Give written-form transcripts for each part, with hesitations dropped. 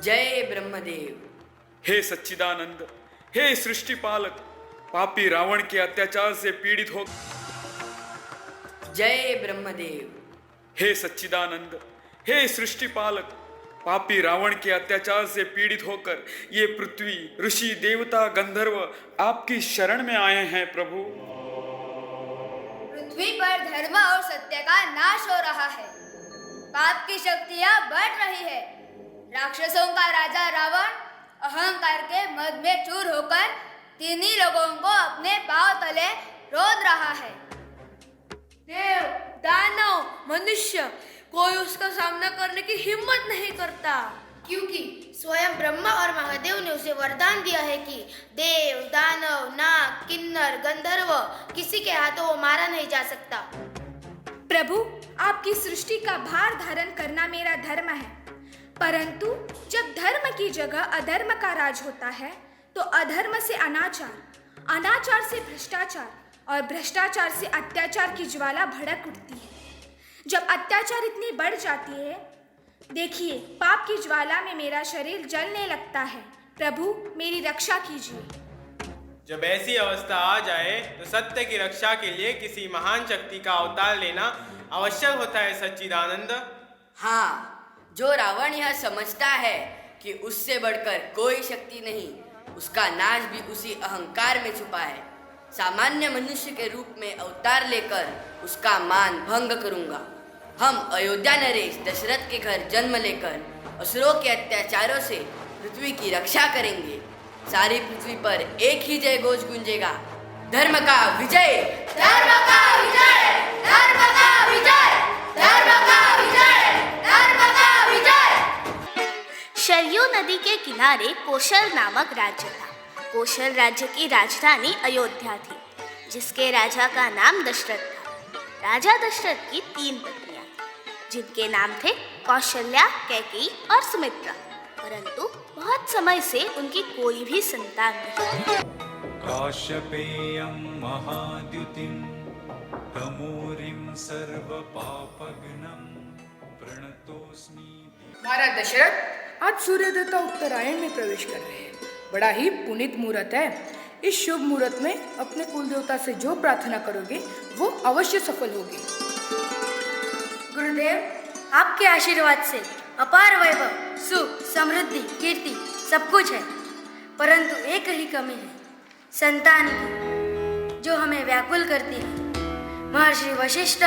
जय ब्रह्मदेव। हे सच्चिदानंद, हे सृष्टिपालक, पापी रावण के अत्याचार से पीड़ित हो। जय ब्रह्मदेव। हे सच्चिदानंद, हे सृष्टिपालक, पापी रावण के अत्याचार से पीड़ित होकर ये पृथ्वी, ऋषि, देवता, गंधर्व आपकी शरण में आए हैं प्रभु। पृथ्वी पर धर्म और सत्य का नाश हो रहा है, पाप की शक्तियां बढ़ रही है। राक्षसों का राजा रावण अहंकार के मद में चूर होकर तीनों लोगों को अपने पांव तले रोंद रहा है। देव, दानव, मनुष्य कोई उसका सामना करने की हिम्मत नहीं करता, क्योंकि स्वयं ब्रह्मा और महादेव ने उसे वरदान दिया है कि देव, दानव, नाग, किन्नर, गंधर्व किसी के हाथों वो मारा नहीं जा सकता। प्रभु, आपकी सृष्टि का भार धारण करना मेरा धर्म है, परंतु जब धर्म की जगह अधर्म का राज होता है तो अधर्म से अनाचार, अनाचार से भ्रष्टाचार और भ्रष्टाचार से अत्याचार की ज्वाला भड़क उठती है। जब अत्याचार इतनी बढ़ जाती है, देखिए पाप की ज्वाला में मेरा शरीर जलने लगता है। प्रभु, मेरी रक्षा कीजिए। जब ऐसी अवस्था आ जाए तो सत्य की रक्षा के लिए किसी महान शक्ति का अवतार लेना आवश्यक होता है सच्चिदानंद। हाँ, जो रावण यह समझता है कि उससे बढ़कर कोई शक्ति नहीं, उसका नाश भी उसी अहंकार में छुपा है। सामान्य मनुष्य के रूप में अवतार लेकर उसका मान भंग करूंगा। हम अयोध्या नरेश दशरथ के घर जन्म लेकर असुरों के अत्याचारों से पृथ्वी की रक्षा करेंगे। सारी पृथ्वी पर एक ही जय घोष गूंजेगा, धर्म का विजय, धर्म का विजय, धर्म का विजय, धर्म का विजय, धर्म का विजय। शरयू नदी के किनारे कोशल नामक राज्य था। कोशल राज्य की राजधानी अयोध्या थी, जिसके राजा का नाम दशरथ था। राजा दशरथ की 3 पत्नियां थीं, जिनके नाम थे कौशल्या, कैकेयी और सुमित्रा, परंतु बहुत समय से उनकी कोई भी संतान नहीं थी। काश्यपेयं महाद्युतिं तमोरिं सर्वपापघ्नं प्रणतोस्मि। महाराज दशरथ, आज सूर्य देवता उत्तरायण में प्रवेश कर रहे हैं। बड़ा ही पुनीत मुहूर्त है। इस शुभ मुहूर्त में अपने कुल देवता से जो प्रार्थना करोगे वो अवश्य सफल होगी। गुरुदेव, आपके आशीर्वाद से अपार वैभव, सुख, समृद्धि, कीर्ति सब कुछ है, परंतु एक ही कमी है, संतान की, जो हमें व्याकुल करती है। महर्षि वशिष्ठ,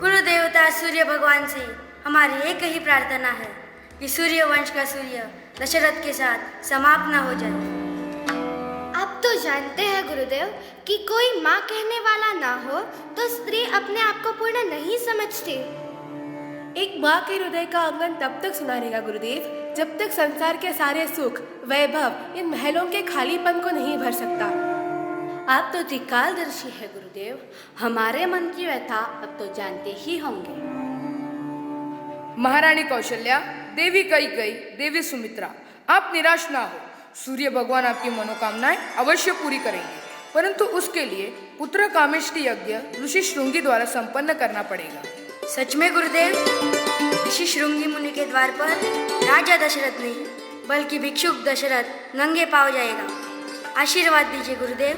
कुल देवता सूर्य भगवान से हमारी एक ही प्रार्थना है कि सूर्य वंश का सूर्य दशरथ के साथ समाप्त न हो जाए। आप तो जानते हैं गुरुदेव कि कोई माँ कहने वाला ना हो तो स्त्री अपने आप को पूर्ण नहीं समझती। एक माँ के हृदय का आंगन तब तक सुना रहेगा गुरुदेव, जब तक संसार के सारे सुख, वैभव इन महलों के खालीपन को नहीं भर सकता। आप तो त्रिकालदर्शी है गुरुदेव, हमारे मन की व्यथा अब तो जानते ही होंगे। महारानी कौशल्या, देवी कैकेयी, देवी सुमित्रा, आप निराश ना हो। सूर्य भगवान आपकी मनोकामनाएं अवश्य पूरी करेंगे, परंतु उसके लिए पुत्र कामेष्टि यज्ञ ऋषि श्रृंगी द्वारा संपन्न करना पड़ेगा। सच में गुरुदेव, ऋषि श्रृंगी मुनि के द्वार पर राजा दशरथ नहीं बल्कि भिक्षुक दशरथ नंगे पांव जाएगा। आशीर्वाद दीजिए गुरुदेव।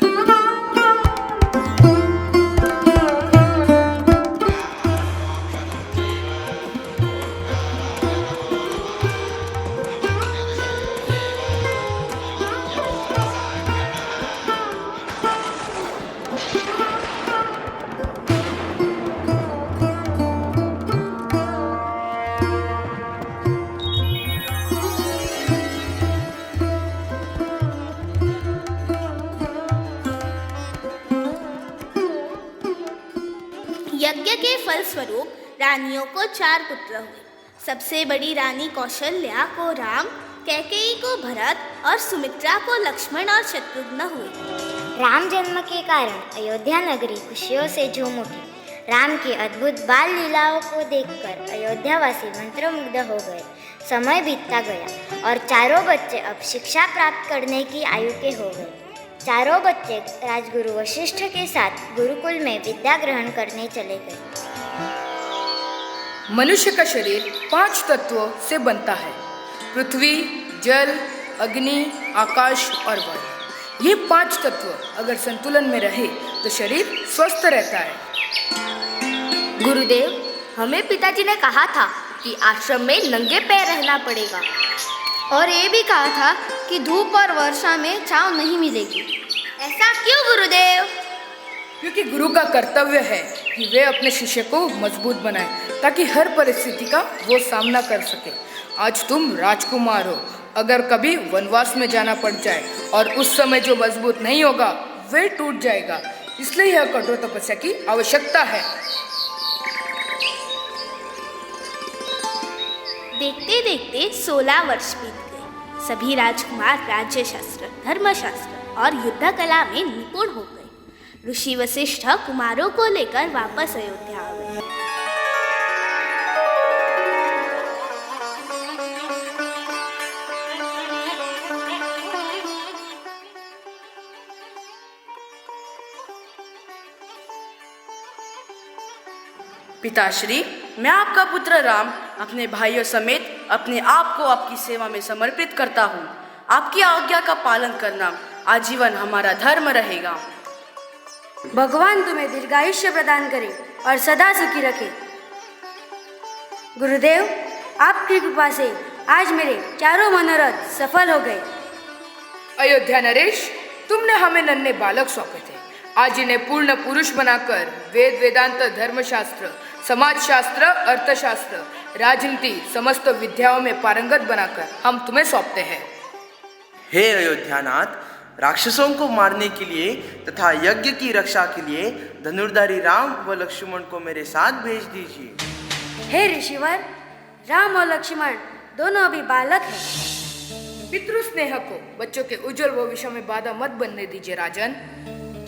यज्ञ के फलस्वरूप रानियों को 4 पुत्र हुए। सबसे बड़ी रानी कौशल्या को राम, कैकेयी को भरत और सुमित्रा को लक्ष्मण और शत्रुघ्न हुए। राम जन्म के कारण अयोध्या नगरी खुशियों से झूम उठी। राम की अद्भुत बाल लीलाओं को देखकर अयोध्यावासी मंत्रमुग्ध हो गए। समय बीतता गया और चारों बच्चे अब शिक्षा प्राप्त करने की आयु के हो गए। चारों बच्चे राजगुरु वशिष्ठ के साथ गुरुकुल में विद्या ग्रहण करने चले गए। मनुष्य का शरीर 5 तत्वों से बनता है। पृथ्वी, जल, अग्नि, आकाश और वायु, ये 5 तत्व अगर संतुलन में रहे तो शरीर स्वस्थ रहता है। गुरुदेव, हमें पिताजी ने कहा था कि आश्रम में नंगे पैर रहना पड़ेगा और ये भी कहा था कि धूप और वर्षा में छांव नहीं मिलेगी। ऐसा क्यों गुरुदेव? क्योंकि गुरु का कर्तव्य है कि वे अपने शिष्य को मजबूत बनाए ताकि हर परिस्थिति का वो सामना कर सके। आज तुम राजकुमार हो, अगर कभी वनवास में जाना पड़ जाए और उस समय जो मजबूत नहीं होगा वे टूट जाएगा, इसलिए यह कठोर तपस्या की आवश्यकता है। देखते देखते 16 वर्ष बीत गए। सभी राजकुमार राज्यशास्त्र, धर्मशास्त्र और युद्ध कला में निपुण हो गए। ऋषि वशिष्ठ कुमारों को लेकर वापस अयोध्या आ गए। पिताश्री, मैं आपका पुत्र राम अपने भाइयों समेत अपने आप को आपकी सेवा में समर्पित करता हूँ। आपकी आज्ञा का पालन करना आजीवन हमारा धर्म रहेगा। भगवान तुम्हें दीर्घायुष्य प्रदान करे और सदा सुखी रखे। गुरुदेव, आपकी कृपा से आज मेरे चारों मनोरथ सफल हो गए। अयोध्या नरेश, तुमने हमें नन्हे बालक सौंपे थे। आज इन्हें पूर्ण पुरुष बनाकर वेद, वेदांत, धर्मशास्त्र, समाजशास्त्र, अर्थशास्त्र, राजनीति, समस्त विद्याओं में पारंगत बनाकर हम तुम्हें सौंपते हैं। हे अयोध्यानाथ, राक्षसों को मारने के लिए तथा यज्ञ की रक्षा के लिए धनुर्धारी राम व लक्ष्मण को मेरे साथ भेज दीजिए। हे ऋषिवर, राम और लक्ष्मण दोनों अभी बालक हैं। पितृ स्नेह को बच्चों के उज्जवल भविष्य में बाधा मत बनने दीजिए राजन।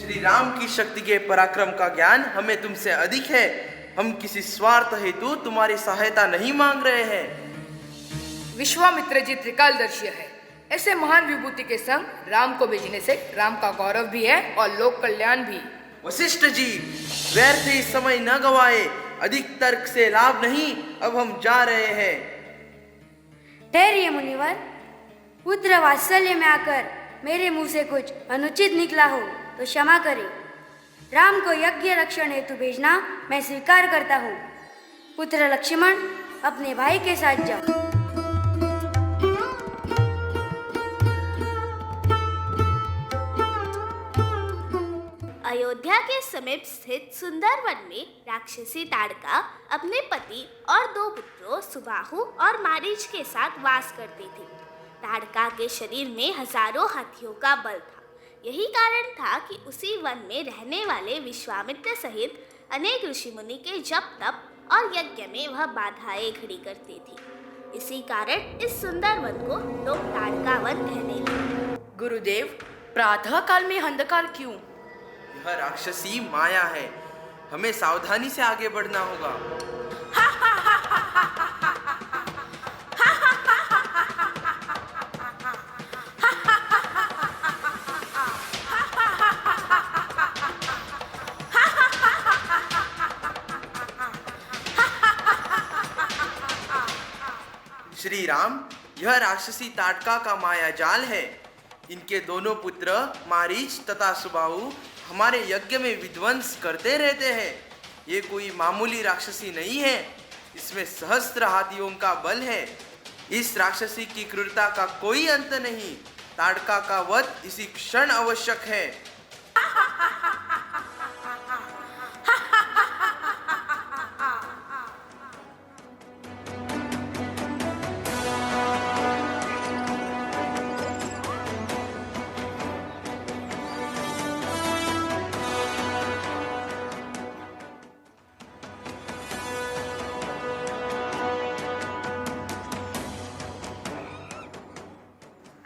श्री राम की शक्ति के पराक्रम का ज्ञान हमें तुमसे अधिक है। हम किसी स्वार्थ हेतु तुम्हारी सहायता नहीं मांग रहे हैं। विश्वामित्र जी त्रिकालदर्शी है। ऐसे महान विभूति के संग राम को भेजने से राम का गौरव भी है और लोक कल्याण भी। वशिष्ठ जी, व्यर्थ ही समय न गवाए। अधिक तर्क से लाभ नहीं, अब हम जा रहे हैं। ठहरिए मुनिवर, पुत्र वात्सल्य में आकर मेरे मुंह से कुछ अनुचित निकला हो तो क्षमा करें। राम को यज्ञ रक्षण हेतु भेजना मैं स्वीकार करता हूँ। पुत्र लक्ष्मण, अपने भाई के साथ जाओ। अयोध्या के समीप स्थित सुंदर वन में राक्षसी ताड़का अपने पति और 2 पुत्रों सुबाहु और मारीच के साथ वास करती थी। ताड़का के शरीर में हजारों हाथियों का बल था। यही कारण था कि उसी वन में रहने वाले विश्वामित्र सहित अनेक ऋषि मुनि के जप तप और यज्ञ में वह बाधाएं खड़ी करती थी। इसी कारण इस सुंदर वन को लोग ताड़का वन कहने लगे। गुरुदेव, प्रातः काल में अंधकार क्यों? यह राक्षसी माया है। हमें सावधानी से आगे बढ़ना होगा। श्री राम, यह राक्षसी ताड़का का माया जाल है। इनके दोनों पुत्र मारीच तथा सुबाहु हमारे यज्ञ में विध्वंस करते रहते हैं। ये कोई मामूली राक्षसी नहीं है, इसमें सहस्त्र हाथियों का बल है। इस राक्षसी की क्रूरता का कोई अंत नहीं। ताड़का का वध इसी क्षण आवश्यक है।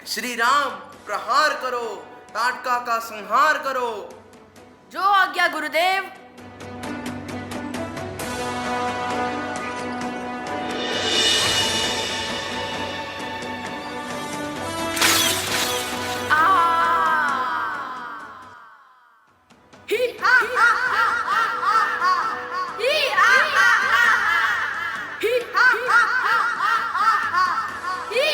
श्री राम, प्रहार करो, ताड़का का संहार करो। जो आज्ञा गुरुदेव। ही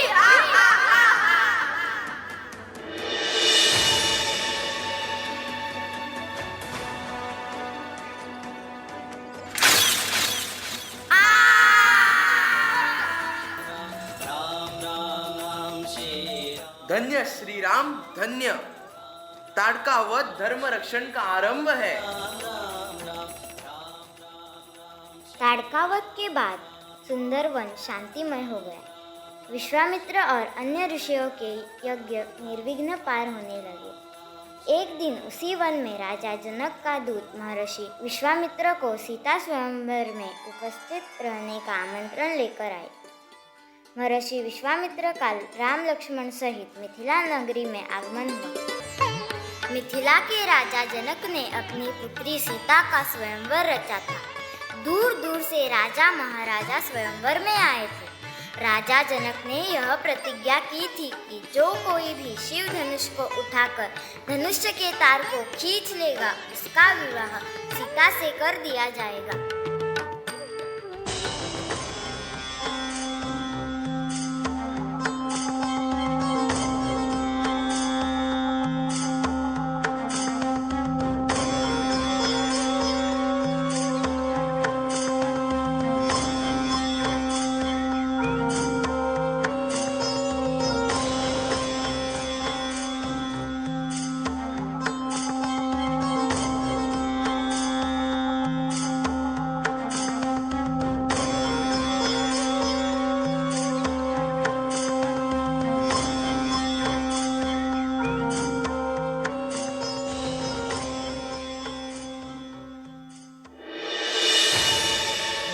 धन्य श्री राम धन्य। ताड़का वध धर्म रक्षण का आरंभ है। ताड़का वध के बाद सुंदर वन शांतिमय हो गया। विश्वामित्र और अन्य ऋषियों के यज्ञ निर्विघ्न पार होने लगे। एक दिन उसी वन में राजा जनक का दूत महर्षि विश्वामित्र को सीता स्वयंवर में उपस्थित रहने का आमंत्रण लेकर आए। महर्षि विश्वामित्र का राम लक्ष्मण सहित मिथिला नगरी में आगमन हुआ। मिथिला के राजा जनक ने अपनी पुत्री सीता का स्वयंवर रचा था। दूर दूर से राजा महाराजा स्वयंवर में आए थे। राजा जनक ने यह प्रतिज्ञा की थी कि जो कोई भी शिव धनुष को उठाकर धनुष के तार को खींच लेगा, उसका विवाह सीता से कर दिया जाएगा।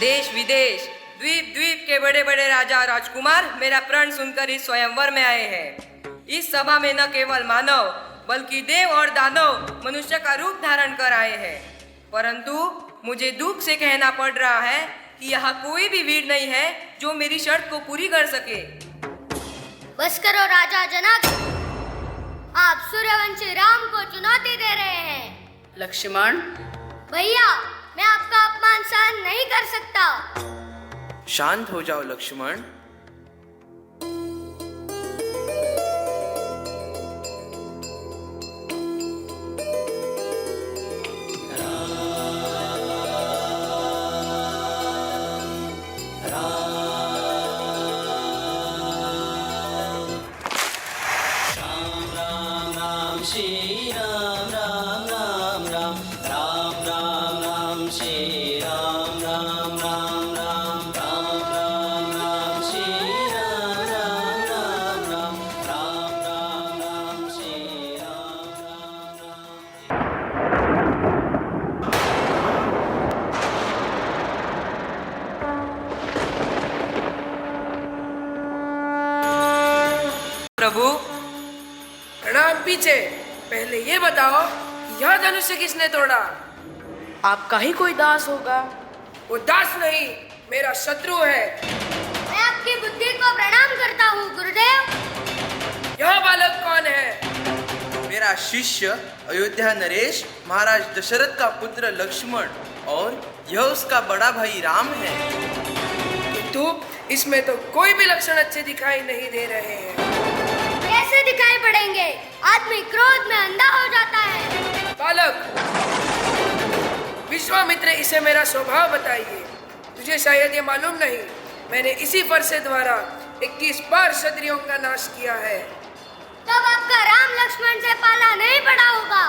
देश विदेश द्वीप द्वीप के बड़े बड़े राजा राजकुमार मेरा प्रण सुनकर इस स्वयंवर में आए हैं। इस सभा में न केवल मानव बल्कि देव और दानव मनुष्य का रूप धारण कर आए हैं। परंतु मुझे दुख से कहना पड़ रहा है कि यहाँ कोई भी वीर नहीं है जो मेरी शर्त को पूरी कर सके। बस करो राजा जनक, आप सूर्यवंशी राम को चुनौती दे रहे हैं। लक्ष्मण, भैया मैं आपका अपमान सहन नहीं कर सकता। शांत हो जाओ लक्ष्मण। प्रभु प्रणाम। पीछे पहले ये बताओ कि यह धनुष्य किसने तोड़ा? आपका ही कोई दास होगा। वो दास नहीं, मेरा शत्रु है। मैं आपकी बुद्धि को प्रणाम करता हूँ गुरुदेव। यह बालक कौन है? मेरा शिष्य अयोध्या नरेश महाराज दशरथ का पुत्र लक्ष्मण, और यह उसका बड़ा भाई राम है। किंतु इसमें तो कोई भी लक्षण अच्छे दिखाई नहीं दे रहे हैं। कैसे दिखाई पड़ेंगे? आदमी क्रोध में अंधा हो जाता है। बालक, विश्वामित्र इसे मेरा स्वभाव बताइए। तुझे शायद ये मालूम नहीं, मैंने इसी फरसे द्वारा 21 बार क्षत्रियों का नाश किया है। तब आपका राम लक्ष्मण से पाला नहीं पड़ा होगा।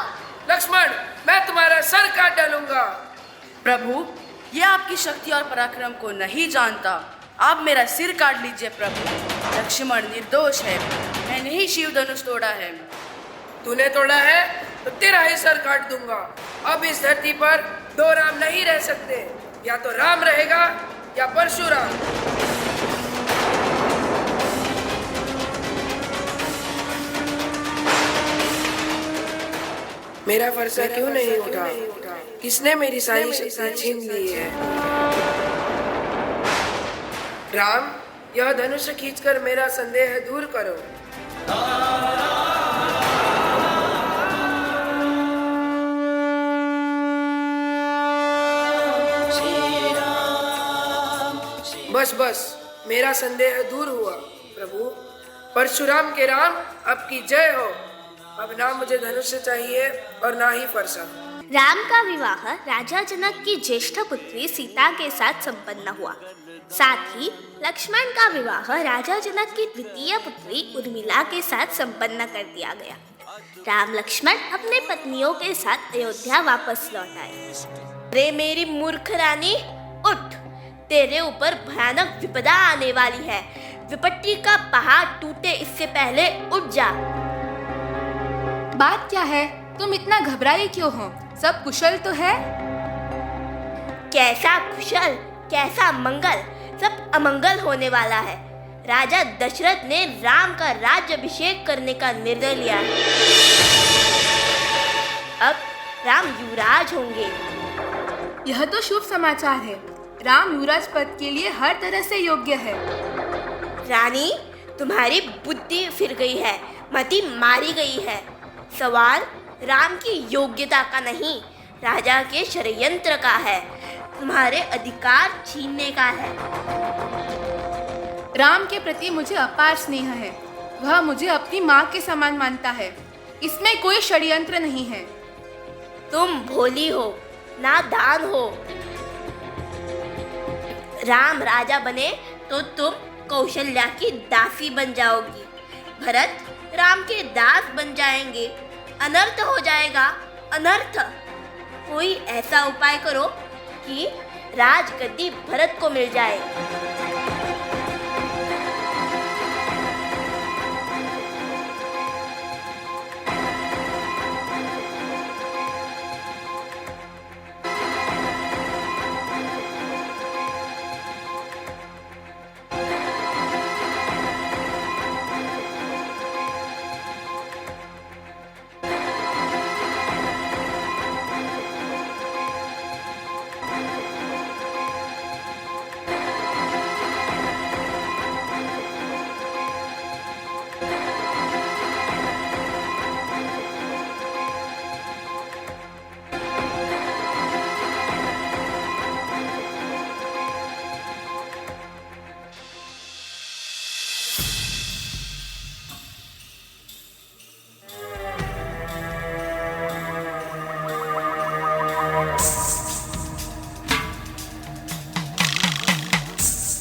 लक्ष्मण, मैं तुम्हारा सर काट डालूंगा। प्रभु, ये आपकी शक्ति और पराक्रम को नहीं जानता। आप मेरा सिर काट लीजिए प्रभु। लक्ष्मण निर्दोष है, मैंने ही शिव धनुष तोड़ा है। तूने तोड़ा है तो तेरा ही सर काट दूंगा। अब इस धरती पर दो राम नहीं रह सकते, या तो राम रहेगा या परशुराम। मेरा फरसा क्यों नहीं उठा? किसने मेरी सारी शक्ति छीन ली है? राम, यह धनुष खींचकर मेरा संदेह दूर करो। बस बस, मेरा संदेह दूर हुआ प्रभु। परशुराम के राम, आपकी जय हो। अब ना मुझे धनुष चाहिए और ना ही फरसा। राम का विवाह राजा जनक की ज्येष्ठ पुत्री सीता के साथ संपन्न हुआ। साथ ही लक्ष्मण का विवाह राजा जनक की द्वितीय पुत्री उर्मिला के साथ संपन्न कर दिया गया। राम लक्ष्मण अपने पत्नियों के साथ अयोध्या वापस लौट आए। रे मेरी मूर्ख रानी, उठ, तेरे ऊपर भयानक विपदा आने वाली है। विपत्ति का पहाड़ टूटे इससे पहले उठ जा। बात क्या है? तुम इतना घबराए क्यों हो? सब कुशल तो है? कैसा कुशल, कैसा मंगल, सब अमंगल होने वाला है। राजा दशरथ ने राम का राज्याभिषेक करने का निर्णय लिया है। अब राम युवराज होंगे। यह तो शुभ समाचार है। राम युवराज पद के लिए हर तरह से योग्य है। रानी, तुम्हारी बुद्धि फिर गई है, मति मारी गई है। सवाल राम की योग्यता का नहीं, राजा के षड्यंत्र का है, तुम्हारे अधिकार छीनने का है। राम के प्रति मुझे अपार स्नेह है। वह मुझे अपनी माँ के समान मानता है। इसमें कोई षड्यंत्र नहीं है। तुम भोली हो, नादान हो। राम राजा बने तो तुम कौशल्या की दासी बन जाओगी। भरत राम के दास बन जाएंगे। अनर्थ हो जाएगा, अनर्थ। कोई ऐसा उपाय करो कि राजगद्दी भरत को मिल जाए।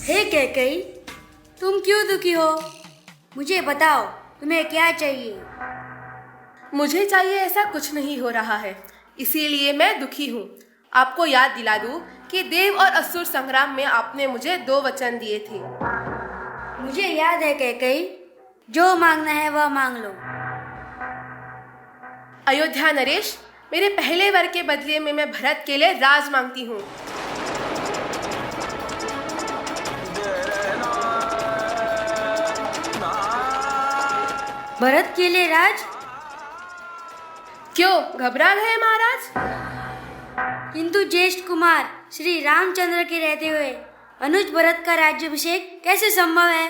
हे कैकेयी, तुम क्यों दुखी हो? मुझे बताओ, तुम्हें क्या चाहिए? मुझे चाहिए ऐसा कुछ नहीं हो रहा है, इसीलिए मैं दुखी हूँ। आपको याद दिला दूँ कि देव और असुर संग्राम में आपने मुझे 2 वचन दिए थे। मुझे याद है कैकेयी, जो मांगना है वह मांग लो। अयोध्या नरेश, मेरे पहले वर के बदले में मैं भरत के लिए राज मांगती हूँ। भरत के लिए राज? क्यों, घबरा गए महाराज? किंतु ज्येष्ठ कुमार श्री रामचंद्र के रहते हुए अनुज भरत का राज्याभिषेक कैसे संभव है?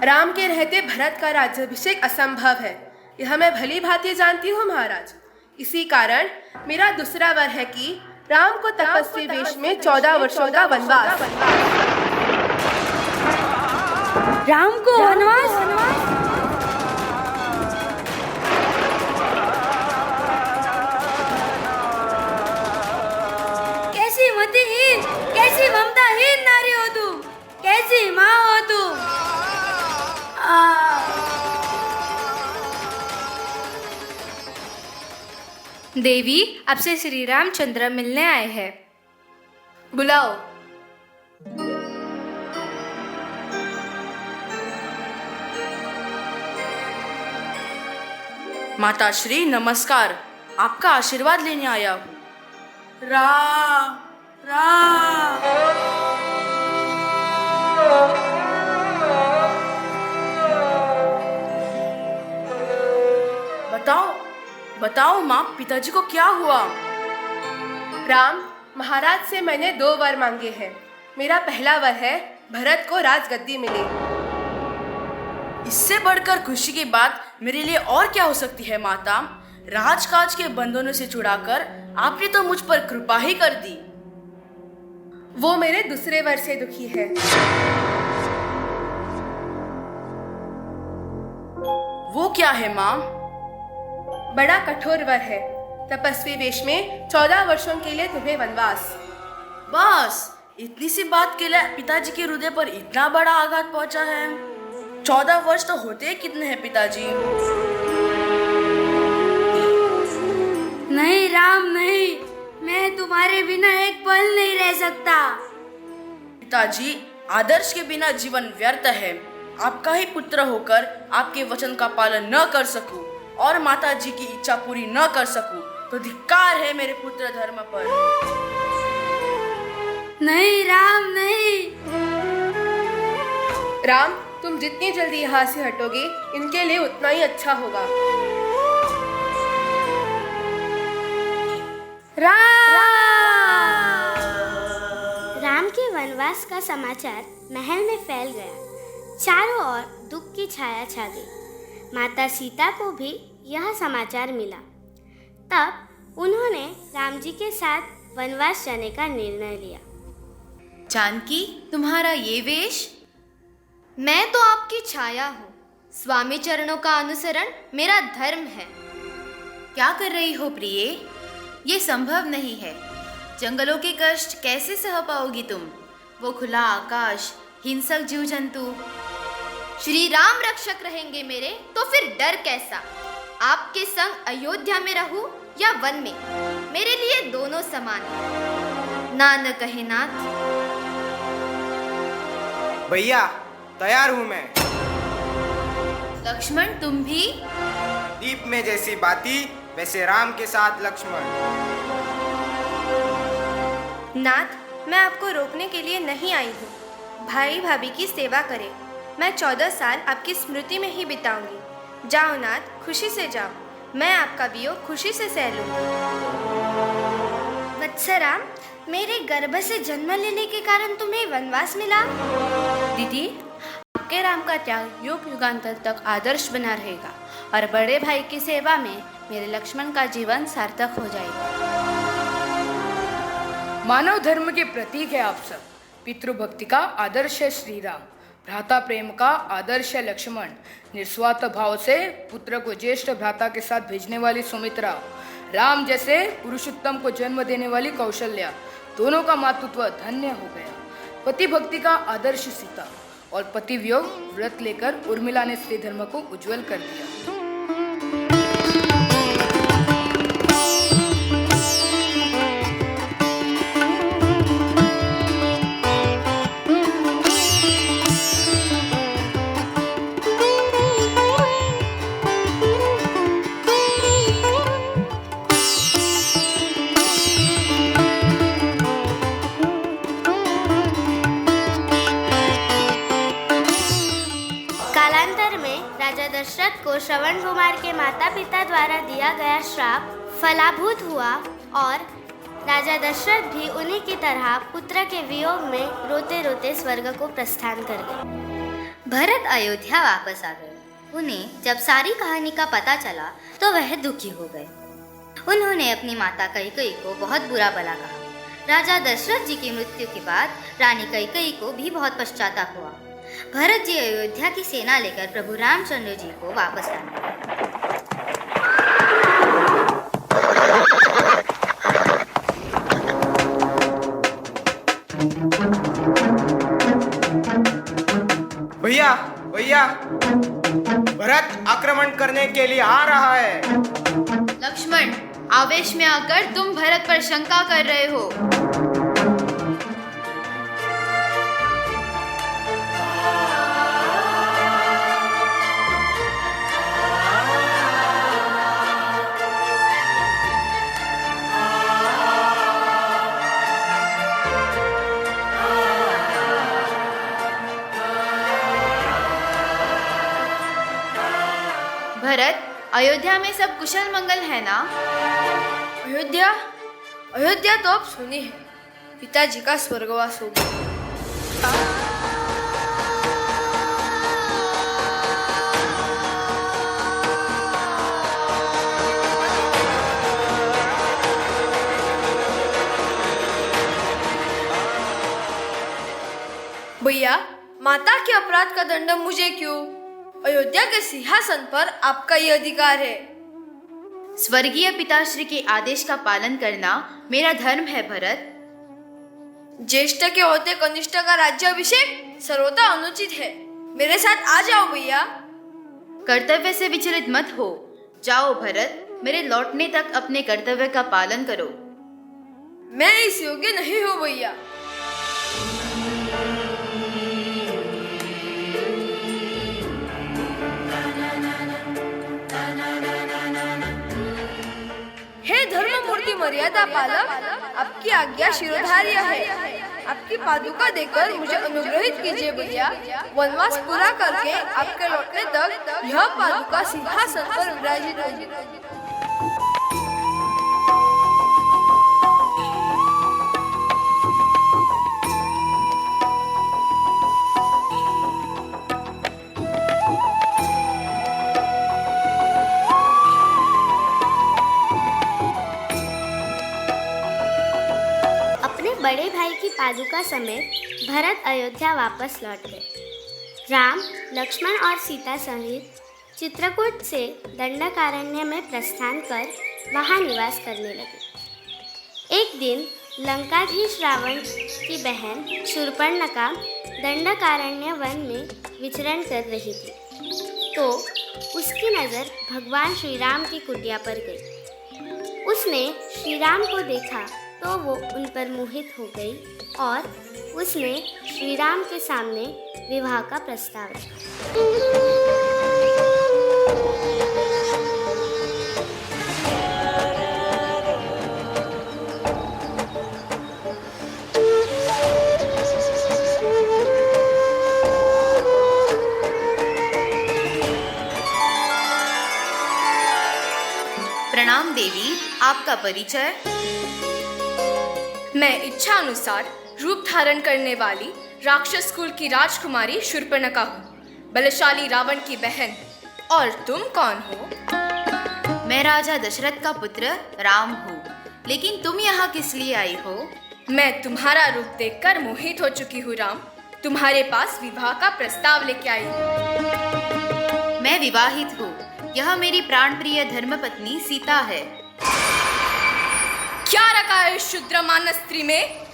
राम के रहते भरत का राज्याभिषेक असंभव है, यह मैं भली भांति जानती हूँ महाराज। इसी कारण मेरा दूसरा वर है कि राम को तपस्वी वेश में 14 वर्षों का वनवास। राम को वनवास? कैसी मतिहीन, कैसी ममताहीन नारी हो तुम, कैसी माँ हो तुम। देवी, आपसे श्री रामचंद्र मिलने आए हैं। बुलाओ। माता श्री नमस्कार, आपका आशीर्वाद लेने आया हूँ। राम राम। बताओ बताओ माँ, पिताजी को क्या हुआ? राम, महाराज से मैंने 2 वर मांगे हैं। मेरा पहला वर है भरत को राजगद्दी मिले। इससे बढ़कर खुशी की बात मेरे लिए और क्या हो सकती है माता? राजकाज के बंधनों से छुड़ाकर आपने तो मुझ पर कृपा ही कर दी। वो मेरे दूसरे वर से दुखी है। वो क्या है माँ? बड़ा कठोर वर है। तपस्वी वेश में 14 वर्षों के लिए तुम्हें वनवास। बस इतनी सी बात के लिए पिताजी के हृदय पर इतना बड़ा आघात पहुंचा है। 14 वर्ष तो होते कितने हैं पिताजी? नहीं राम नहीं, मैं तुम्हारे बिना एक पल नहीं रह सकता। पिताजी, आदर्श के बिना जीवन व्यर्थ है। आपका ही पुत्र होकर आपके वचन का पालन न कर सकूं और माता जी की इच्छा पूरी न कर सकूं तो धिक्कार है मेरे पुत्र धर्म पर। नहीं राम नहीं। राम, तुम जितनी जल्दी यहाँ से हटोगे इनके लिए उतना ही अच्छा होगा। राम के वनवास का समाचार महल में फैल गया। चारों ओर दुख की छाया छा गई। माता सीता को भी यह समाचार मिला। तब उन्होंने राम जी के साथ वनवास जाने का निर्णय लिया। जानकी, तुम्हारा ये वेश? मैं तो आपकी छाया हूँ। स्वामी चरणों का अनुसरण मेरा धर्म है। क्या कर रही हो प्रिये? ये संभव नहीं है। जंगलों के कष्ट कैसे सह पाओगी तुम? वो खुला आकाश, हिंसक जीव जंतु। श्री राम रक्षक रहेंगे मेरे, तो फिर डर कैसा? आपके संग अयोध्या में रहूं या वन में, मेरे लिए दोनों समान है। नानक कहे नाथ। भैया, तैयार हूं मैं। लक्ष्मण, तुम भी? दीप में जैसी बाती वैसे राम के साथ लक्ष्मण। नाथ, मैं आपको रोकने के लिए नहीं आई हूँ। भाई भाभी की सेवा करें। मैं 14 साल आपकी स्मृति में ही बिताऊंगी। जाओ नाथ, खुशी से जाओ। मैं आपका वियोग खुशी से सह लूंगी। वत्सराम, मेरे गर्भ से जन्म लेने के कारण तुम्हें वनवास मिला। दीदी, आपके राम का त्याग युग युगांतर तक आदर्श बना रहेगा और बड़े भाई की सेवा में मेरे लक्ष्मण का जीवन सार्थक हो जाएगा। मानव धर्म के प्रतीक है आप सब। पितृभक्ति का आदर्श है श्री राम। भ्राता प्रेम का आदर्श है लक्ष्मण। निस्वार्थ भाव से पुत्र को ज्येष्ठ भ्राता के साथ भेजने वाली सुमित्रा। राम जैसे पुरुषोत्तम को जन्म देने वाली कौशल्या। दोनों का मातृत्व धन्य हो गया। पति भक्ति का आदर्श सीता और पति वियोग व्रत लेकर उर्मिला ने स्त्री धर्म को उज्जवल कर दिया। दशरथ को श्रवण कुमार के माता पिता द्वारा दिया गया श्राप फलाभूत हुआ और राजा दशरथ भी उन्हीं की तरह पुत्र के वियोग में रोते रोते स्वर्ग को प्रस्थान कर गए। भरत अयोध्या वापस आ गए। उन्हें जब सारी कहानी का पता चला तो वह दुखी हो गए। उन्होंने अपनी माता कैकेयी को बहुत बुरा भला कहा। राजा दशरथ जी की मृत्यु के बाद रानी कैकेयी को भी बहुत पश्चाताप हुआ। भरत जी अयोध्या की सेना लेकर प्रभु रामचंद्र जी को वापस लाने भैया, भैया, भरत आक्रमण करने के लिए आ रहा है। लक्ष्मण, आवेश में आकर तुम भरत पर शंका कर रहे हो। भरत, अयोध्या में सब कुशल मंगल है ना? अयोध्या अयोध्या तो अब सुनी है। पिताजी का स्वर्गवास हो गया। भैया, माता के अपराध का दंड मुझे क्यों? अयोध्या के सिंहासन पर आपका ये अधिकार है। स्वर्गीय पिताश्री के आदेश का पालन करना मेरा धर्म है भरत। ज्येष्ठ के होते कनिष्ठ का राज्याभिषेक सर्वथा अनुचित है। मेरे साथ आ जाओ भैया। कर्तव्य से विचलित मत हो। जाओ भरत, मेरे लौटने तक अपने कर्तव्य का पालन करो। मैं इस योग्य नहीं हूँ भैया। हे धर्ममूर्ति मर्यादा पालक, आपकी आज्ञा शिरोधार्य है। आपकी पादुका देकर मुझे अनुग्रहित कीजिए भैया। वनवास पूरा करके आपके लौटने तक यह पादुका सिंहासन पर विराजित होगी। बड़े भाई की पादुका समेत भरत अयोध्या वापस लौट गए। राम, लक्ष्मण और सीता सहित चित्रकूट से दंडकारण्य में प्रस्थान कर वहां निवास करने लगे। एक दिन लंकाधीश रावण की बहन शूर्पणखा दंडकारण्य वन में विचरण कर रही थी तो उसकी नज़र भगवान श्री राम की कुटिया पर गई। उसने श्री राम को देखा तो वो उन पर मोहित हो गई और उसने श्री राम के सामने विवाह का प्रस्ताव रखा। प्रणाम देवी, आपका परिचय? मैं इच्छा अनुसार रूप धारण करने वाली राक्षस कुल की राजकुमारी शूर्पणखा हूँ, बलशाली रावण की बहन। और तुम कौन हो? मैं राजा दशरथ का पुत्र राम हूँ, लेकिन तुम यहाँ किस लिए आई हो? मैं तुम्हारा रूप देखकर मोहित हो चुकी हूँ राम। तुम्हारे पास विवाह का प्रस्ताव लेके आई हूँ। मैं विवाहित हूँ। यह मेरी प्राणप्रिय धर्मपत्नी सीता है। क्या रखा है शुद्र मानस स्त्री में?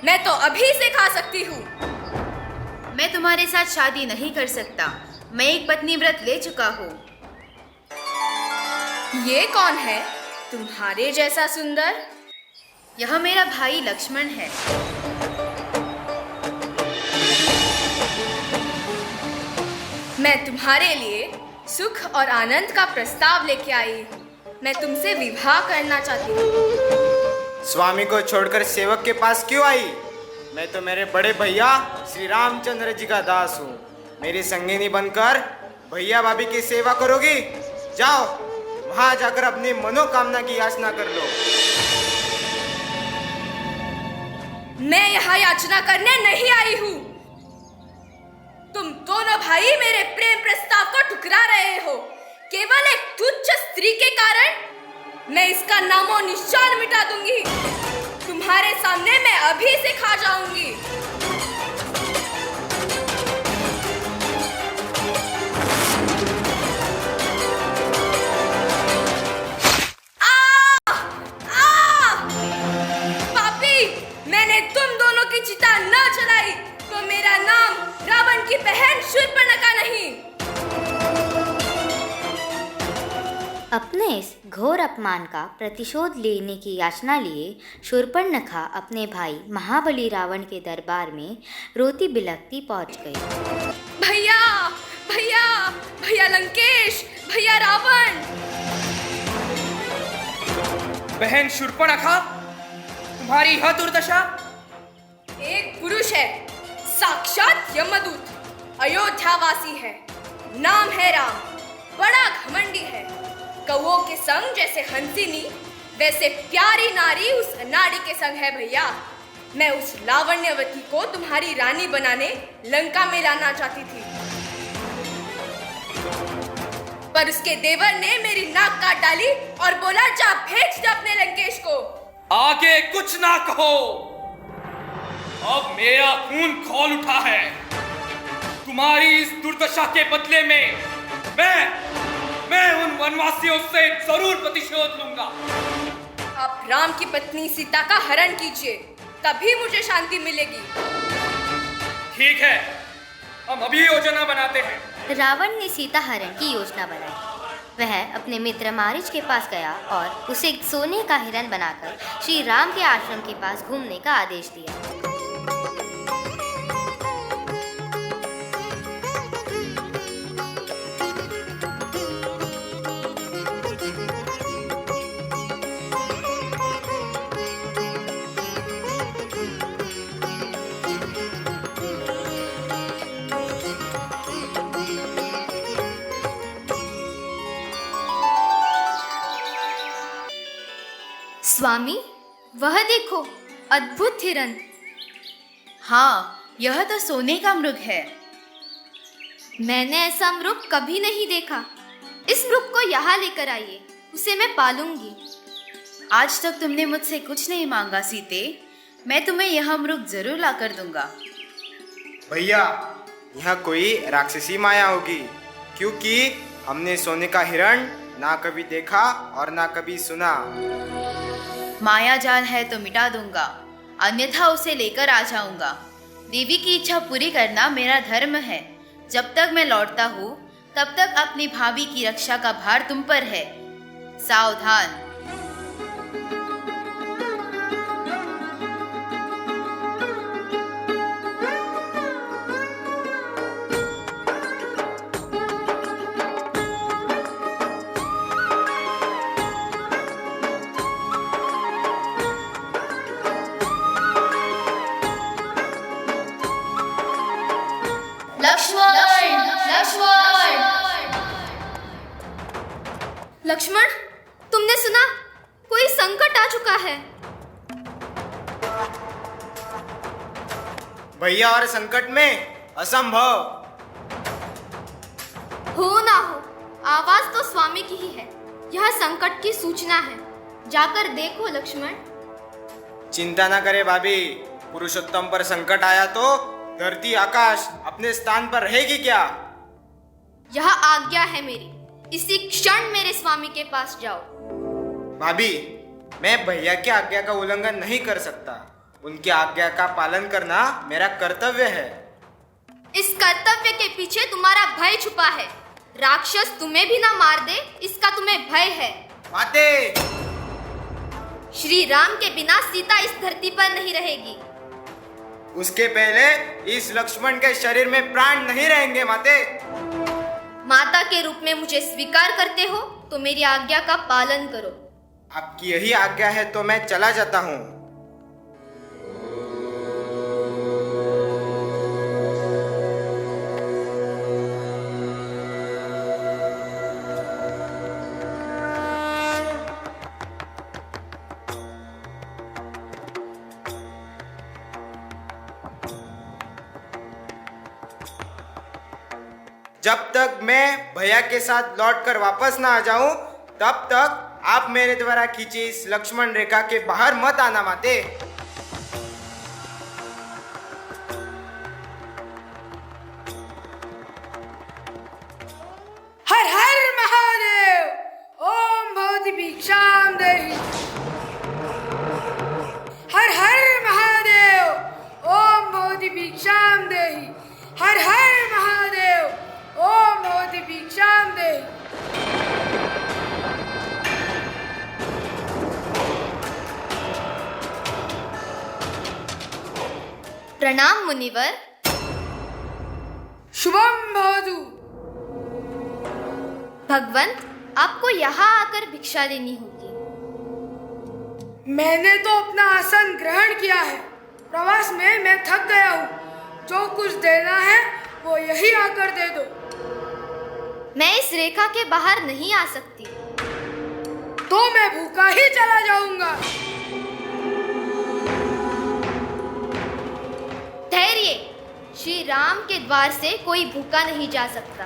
मैं तो अभी से खा सकती हूँ। मैं तुम्हारे साथ शादी नहीं कर सकता। मैं एक पत्नी व्रत ले चुका हूँ। ये कौन है तुम्हारे जैसा सुंदर? यह मेरा भाई लक्ष्मण है। मैं तुम्हारे लिए सुख और आनंद का प्रस्ताव लेके आई हूँ। मैं तुमसे विवाह करना चाहती हूँ। स्वामी को छोड़कर सेवक के पास क्यों आई? मैं तो मेरे बड़े भैया श्री रामचंद्र जी का दास हूँ। मेरी संगिनी बनकर भैया भाभी की सेवा करोगी? जाओ, वहां जाकर अपनी मनोकामना की याचना कर लो। मैं यहाँ याचना करने नहीं आई हूँ। तुम दोनों भाई मेरे प्रेम प्रस्ताव को ठुकरा रहे हो केवल एक तुच्छ स्त्री के कारण। मैं इसका नामो निशान मिटा दूंगी। तुम्हारे सामने मैं अभी से खा जाऊंगी। पापी, मैंने तुम दोनों की चिता न जलाई तो मेरा नाम रावण की बहन शूर्पणखा नहीं। अपने इस घोर अपमान का प्रतिशोध लेने की याचना लिए शूर्पणखा अपने भाई महाबली रावण के दरबार में रोती बिलखती पहुंच गई। भैया, भैया, भैया लंकेश, भैया रावण। बहन शूर्पणखा, तुम्हारी यह दुर्दशा? एक पुरुष है, साक्षात यमदूत, अयोध्यावासी है, नाम है राम, बड़ा घमंडी है। कौओं के संग जैसे हंसिनी, वैसे प्यारी नारी उस नारी के संग है भैया। मैं उस लावण्यवती को तुम्हारी रानी बनाने लंका में लाना चाहती थी, पर उसके देवर ने मेरी नाक काट डाली और बोला जा भेज दे अपने लंकेश को। आगे कुछ ना कहो, अब मेरा खून खौल उठा है। तुम्हारी इस दुर्दशा के बदले में मैं मैं उन वनवासियों से जरूर प्रतिशोध लूंगा। आप राम की पत्नी सीता का हरण कीजिए, तभी मुझे शांति मिलेगी। ठीक है, हम अभी योजना बनाते हैं। रावण ने सीता हरण की योजना बनाई। वह अपने मित्र मारीच के पास गया और उसे सोने का हिरण बनाकर श्री राम के आश्रम के पास घूमने का आदेश दिया। स्वामी, वह देखो, अद्भुत हिरण। हाँ, यह तो सोने का मृग है। मैंने ऐसा मृग कभी नहीं देखा। इस मृग को यहाँ लेकर आइए, उसे मैं पालूंगी। आज तक तुमने मुझसे कुछ नहीं मांगा सीते, मैं तुम्हें यह मृग जरूर लाकर दूंगा। भैया, यहाँ कोई राक्षसी माया होगी, क्योंकि हमने सोने का हिरण ना कभी देखा और ना कभी सुना। माया जाल है तो मिटा दूंगा, अन्यथा उसे लेकर आ जाऊंगा। देवी की इच्छा पूरी करना मेरा धर्म है। जब तक मैं लौटता हूँ तब तक अपनी भाभी की रक्षा का भार तुम पर है। सावधान। लक्ष्मण, तुमने सुना? कोई संकट आ चुका है। भैया और संकट में असंभव। हो ना हो, आवाज तो स्वामी की ही है। यह संकट की सूचना है। जाकर देखो लक्ष्मण। चिंता ना करे भाभी, पुरुषोत्तम पर संकट आया तो धरती आकाश अपने स्थान पर रहेगी क्या? यह आज्ञा है मेरी। इसी क्षण मेरे स्वामी के पास जाओ। भाभी, मैं भैया की आज्ञा का उल्लंघन नहीं कर सकता। उनकी आज्ञा का पालन करना मेरा कर्तव्य है। इस कर्तव्य के पीछे तुम्हारा भय छुपा है। राक्षस तुम्हें भी ना मार दे, इसका तुम्हें भय है। माते! श्री राम के बिना सीता इस धरती पर नहीं रहेगी। उसके पहले इस लक्ष्मण के शरीर में प्राण नहीं रहेंगे माते। माता के रूप में मुझे स्वीकार करते हो तो मेरी आज्ञा का पालन करो। आपकी यही आज्ञा है तो मैं चला जाता हूँ। जब तक मैं भैया के साथ लौटकर वापस ना आ जाऊं, तब तक आप मेरे द्वारा खींची इस लक्ष्मण रेखा के बाहर मत आना माते। हर हर महादेव। ओम भवति भिक्षाम देहि। हर हर महादेव। ओम भवति भिक्षाम देहि। हर हर महादेव। ओम भवति भिक्षाम देहि। प्रणाम मुनिवर। शुभम भवतु। भगवंत, आपको यहाँ आकर भिक्षा लेनी होगी। मैंने तो अपना आसन ग्रहण किया है। प्रवास में मैं थक गया हूँ। जो कुछ देना है वो यही आकर दे दो। मैं इस रेखा के बाहर नहीं आ सकती। तो मैं भूखा ही चला जाऊंगा। ठहरिए, श्री राम के द्वार से कोई भूखा नहीं जा सकता।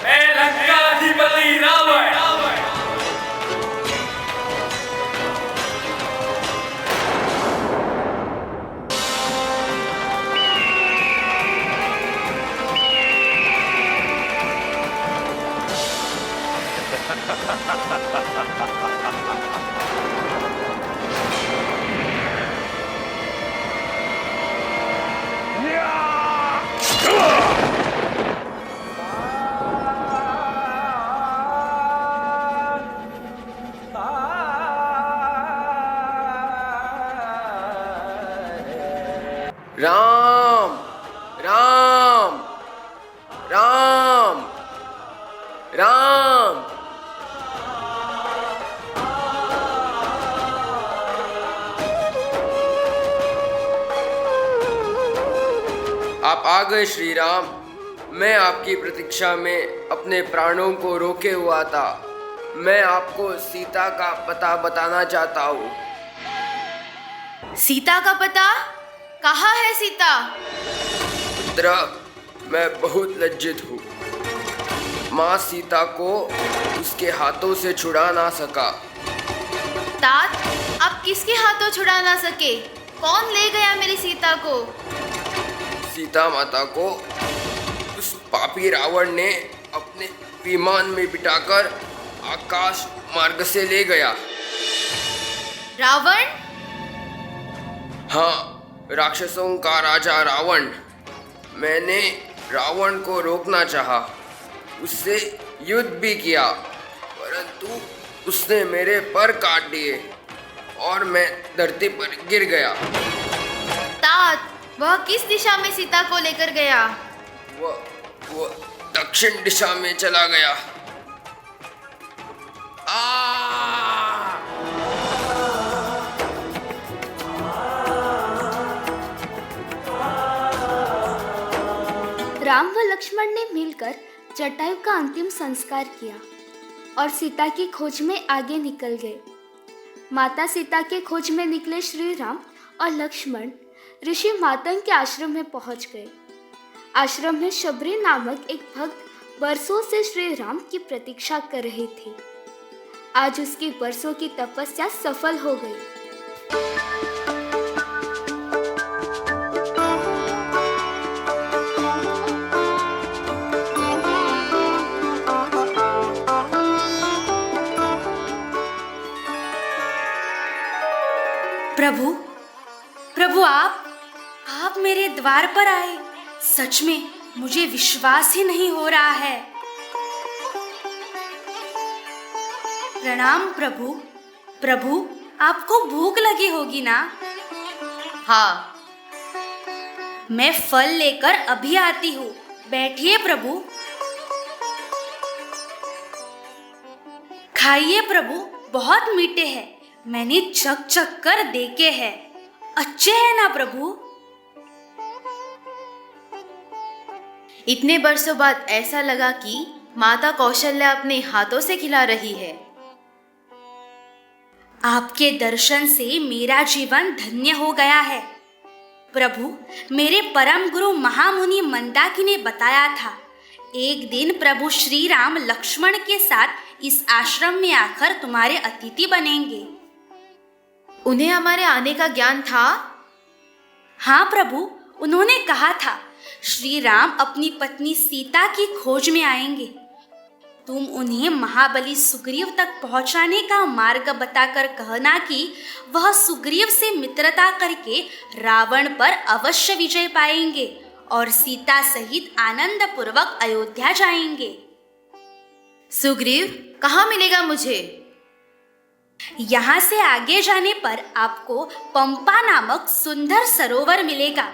मैं लंकाधिपति रावण राम। आप आ गए श्री राम। मैं आपकी प्रतीक्षा में अपने प्राणों को रोके हुआ था। मैं आपको सीता का पता बताना चाहता हूँ। सीता का पता? कहाँ है सीता? पुत्र, मैं बहुत लज्जित हूँ। माँ सीता को उसके हाथों से छुड़ा ना सका। तात, आप किसके हाथों छुड़ा ना सके? कौन ले गया मेरी सीता को? सीता माता को उस पापी रावण ने अपने विमान में बिठाकर आकाश मार्ग से ले गया। रावण? हाँ, राक्षसों का राजा रावण। मैंने रावण को रोकना चाहा, उससे युद्ध भी किया, परंतु उसने मेरे पर काट दिए और मैं धरती पर गिर गया। तात, वह किस दिशा में सीता को लेकर गया? वो दक्षिण दिशा में चला गया। राम व लक्ष्मण ने मिलकर जटायु का अंतिम संस्कार किया और सीता की खोज में आगे निकल गए। माता सीता के खोज में निकले श्री राम और लक्ष्मण ऋषि मातंग के आश्रम में पहुंच गए। आश्रम में शबरी नामक एक भक्त बरसों से श्री राम की प्रतीक्षा कर रहे थे। आज उसकी बरसों की तपस्या सफल हो गई। प्रभु, प्रभु, आप मेरे द्वार पर आए। सच में मुझे विश्वास ही नहीं हो रहा है। प्रणाम प्रभु। प्रभु, आपको भूख लगी होगी ना? हाँ। मैं फल लेकर अभी आती हूँ। बैठिए प्रभु। खाइए प्रभु, बहुत मीठे हैं। मैंने चख चख कर देखे हैं। अच्छे हैं ना प्रभु? इतने बरसों बाद ऐसा लगा कि माता कौशल्या अपने हाथों से खिला रही है। आपके दर्शन से मेरा जीवन धन्य हो गया है। प्रभु, मेरे परम गुरु महामुनि मंदाकिनी ने बताया था, एक दिन प्रभु श्री राम लक्ष्मण के साथ इस आश्रम में आकर तुम्हारे अतिथि बनेंगे। उन्हें हमारे आने का ज्ञान था? हाँ प्रभु, उन्होंने कहा था श्री राम अपनी पत्नी सीता की खोज में आएंगे। तुम उन्हें महाबली सुग्रीव तक पहुंचाने का मार्ग बताकर कहना कि वह सुग्रीव से मित्रता करके रावण पर अवश्य विजय पाएंगे और सीता सहित आनंद पूर्वक अयोध्या जाएंगे। सुग्रीव कहाँ मिलेगा मुझे? यहाँ से आगे जाने पर आपको पंपा नामक सुंदर सरोवर मिलेगा।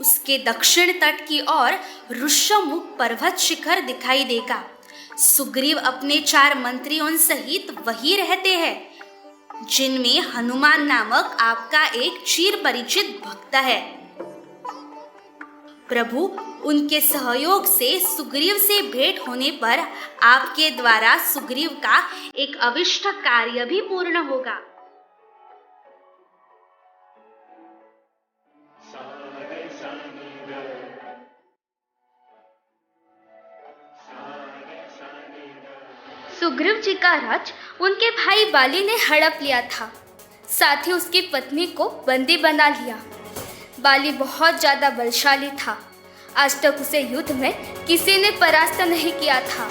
उसके दक्षिण तट की ओर ऋष्यमुख पर्वत शिखर दिखाई देगा। सुग्रीव अपने 4 मंत्रियों सहित वही रहते हैं, जिनमें हनुमान नामक आपका एक चिर परिचित भक्त है। प्रभु, उनके सहयोग से सुग्रीव से भेंट होने पर आपके द्वारा सुग्रीव का एक अविष्ट कार्य भी पूर्ण होगा। सुग्रीव जी का राज उनके भाई बाली ने हड़प लिया था। साथ ही उसकी पत्नी को बंदी बना लिया। बाली बहुत ज्यादा बलशाली था। आज तक उसे युद्ध में किसी ने परास्त नहीं किया था।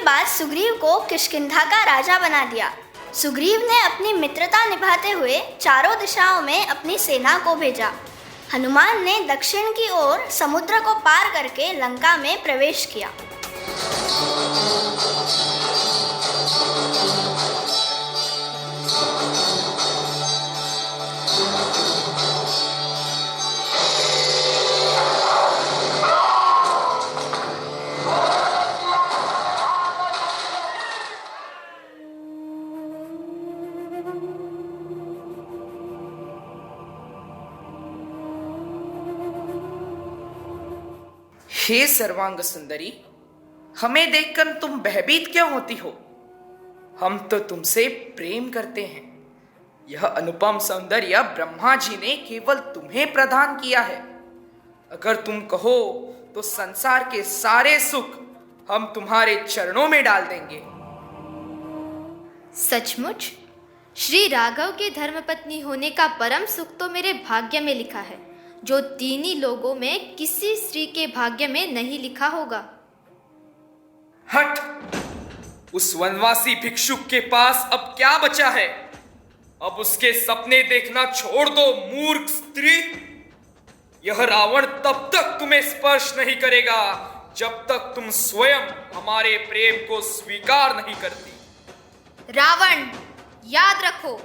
बाद सुग्रीव को किष्किंधा का राजा बना दिया। सुग्रीव ने अपनी मित्रता निभाते हुए चारों दिशाओं में अपनी सेना को भेजा। हनुमान ने दक्षिण की ओर समुद्र को पार करके लंका में प्रवेश किया। हे सर्वांग सुंदरी, हमें देखकर तुम भयभीत क्यों होती हो? हम तो तुमसे प्रेम करते हैं। यह अनुपम सौंदर्य ब्रह्मा जी ने केवल तुम्हें प्रदान किया है। अगर तुम कहो तो संसार के सारे सुख हम तुम्हारे चरणों में डाल देंगे। सचमुच श्री राघव के धर्मपत्नी होने का परम सुख तो मेरे भाग्य में लिखा है, जो तीनों लोगों में किसी स्त्री के भाग्य में नहीं लिखा होगा। हट! उस वनवासी भिक्षुक के पास अब क्या बचा है? अब उसके सपने देखना छोड़ दो, मूर्ख स्त्री। यह रावण तब तक तुम्हें स्पर्श नहीं करेगा जब तक तुम स्वयं हमारे प्रेम को स्वीकार नहीं करती। रावण, याद रखो,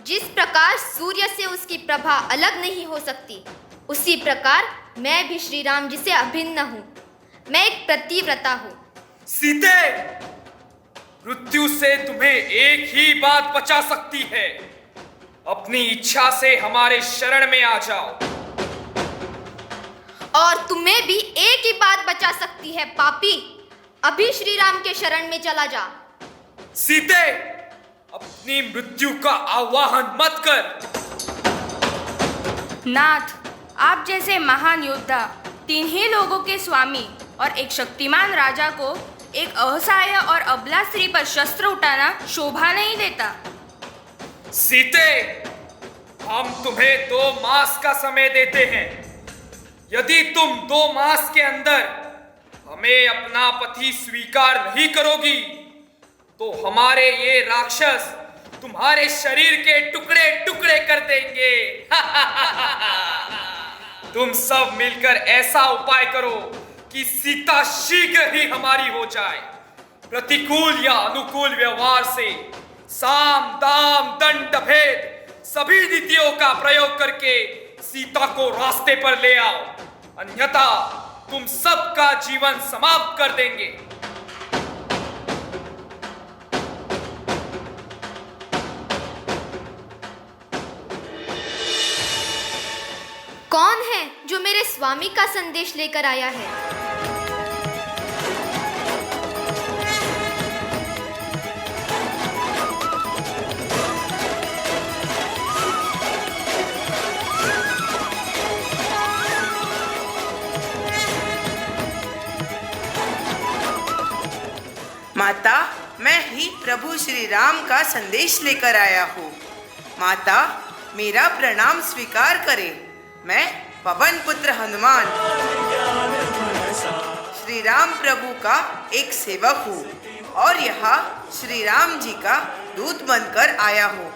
जिस प्रकार सूर्य से उसकी प्रभा अलग नहीं हो सकती, उसी प्रकार मैं भी श्री राम जी से अभिन्न हूं। मैं एक पतिव्रता हूं। सीते, मृत्यु से तुम्हें एक ही बात बचा सकती है। अपनी इच्छा से हमारे शरण में आ जाओ। और तुम्हें भी एक ही बात बचा सकती है, पापी। अभी श्री राम के शरण में चला जा। सीते, अपनी मृत्यु का आवाहन मत कर। नाथ, आप जैसे महान योद्धा, तीन ही लोगों के स्वामी और एक शक्तिमान राजा को एक असहाय और अबला स्त्री पर शस्त्र उठाना शोभा नहीं देता। सीते, हम तुम्हें 2 मास का समय देते हैं। यदि तुम 2 मास के अंदर हमें अपना पति स्वीकार नहीं करोगी तो हमारे ये राक्षस तुम्हारे शरीर के टुकड़े टुकड़े कर देंगे। तुम सब मिलकर ऐसा उपाय करो कि सीता शीघ्र ही हमारी हो जाए। प्रतिकूल या अनुकूल व्यवहार से साम दाम दंड भेद सभी नीतियों का प्रयोग करके सीता को रास्ते पर ले आओ, अन्यथा तुम सबका जीवन समाप्त कर देंगे। कौन है जो मेरे स्वामी का संदेश लेकर आया है? माता, मैं ही प्रभु श्री राम का संदेश लेकर आया हूँ। माता, मेरा प्रणाम स्वीकार करें। मैं पवन पुत्र हनुमान श्री राम प्रभु का एक सेवक हूँ और यहाँ श्री राम जी का दूत बनकर आया हूँ।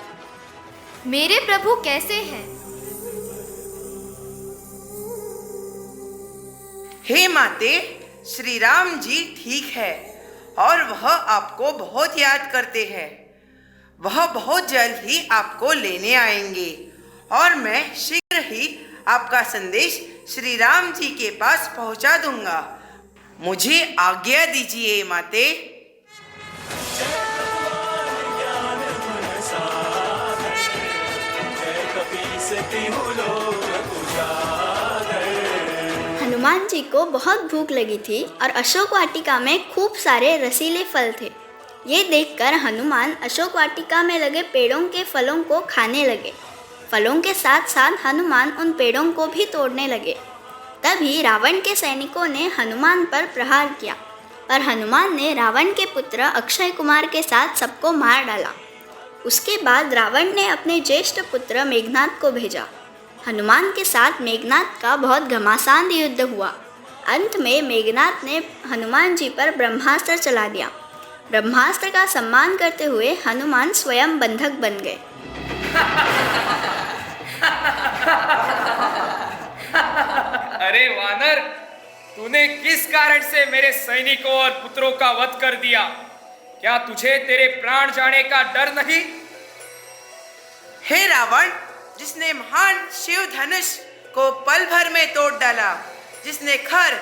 मेरे प्रभु कैसे हैं? हे माते, श्री राम जी ठीक है और वह आपको बहुत याद करते हैं। वह बहुत जल्द ही आपको लेने आएंगे और मैं शीघ्र ही आपका संदेश श्री राम जी के पास पहुंचा दूंगा। मुझे आज्ञा दीजिए माते। हनुमान जी को बहुत भूख लगी थी और अशोक वाटिका में खूब सारे रसीले फल थे। ये देखकर हनुमान अशोक वाटिका में लगे पेड़ों के फलों को खाने लगे। फलों के साथ साथ हनुमान उन पेड़ों को भी तोड़ने लगे। तभी रावण के सैनिकों ने हनुमान पर प्रहार किया और हनुमान ने रावण के पुत्र अक्षय कुमार के साथ सबको मार डाला। उसके बाद रावण ने अपने ज्येष्ठ पुत्र मेघनाद को भेजा। हनुमान के साथ मेघनाद का बहुत घमासान युद्ध हुआ। अंत में मेघनाद ने हनुमान जी पर ब्रह्मास्त्र चला दिया। ब्रह्मास्त्र का सम्मान करते हुए हनुमान स्वयं बंधक बन गए। अरे वानर, तूने किस कारण से मेरे सैनिकों और पुत्रों का वध कर दिया? क्या तुझे तेरे प्राण जाने का डर नहीं? हे रावण, जिसने महान शिव धनुष को पल भर में तोड़ डाला, जिसने खर,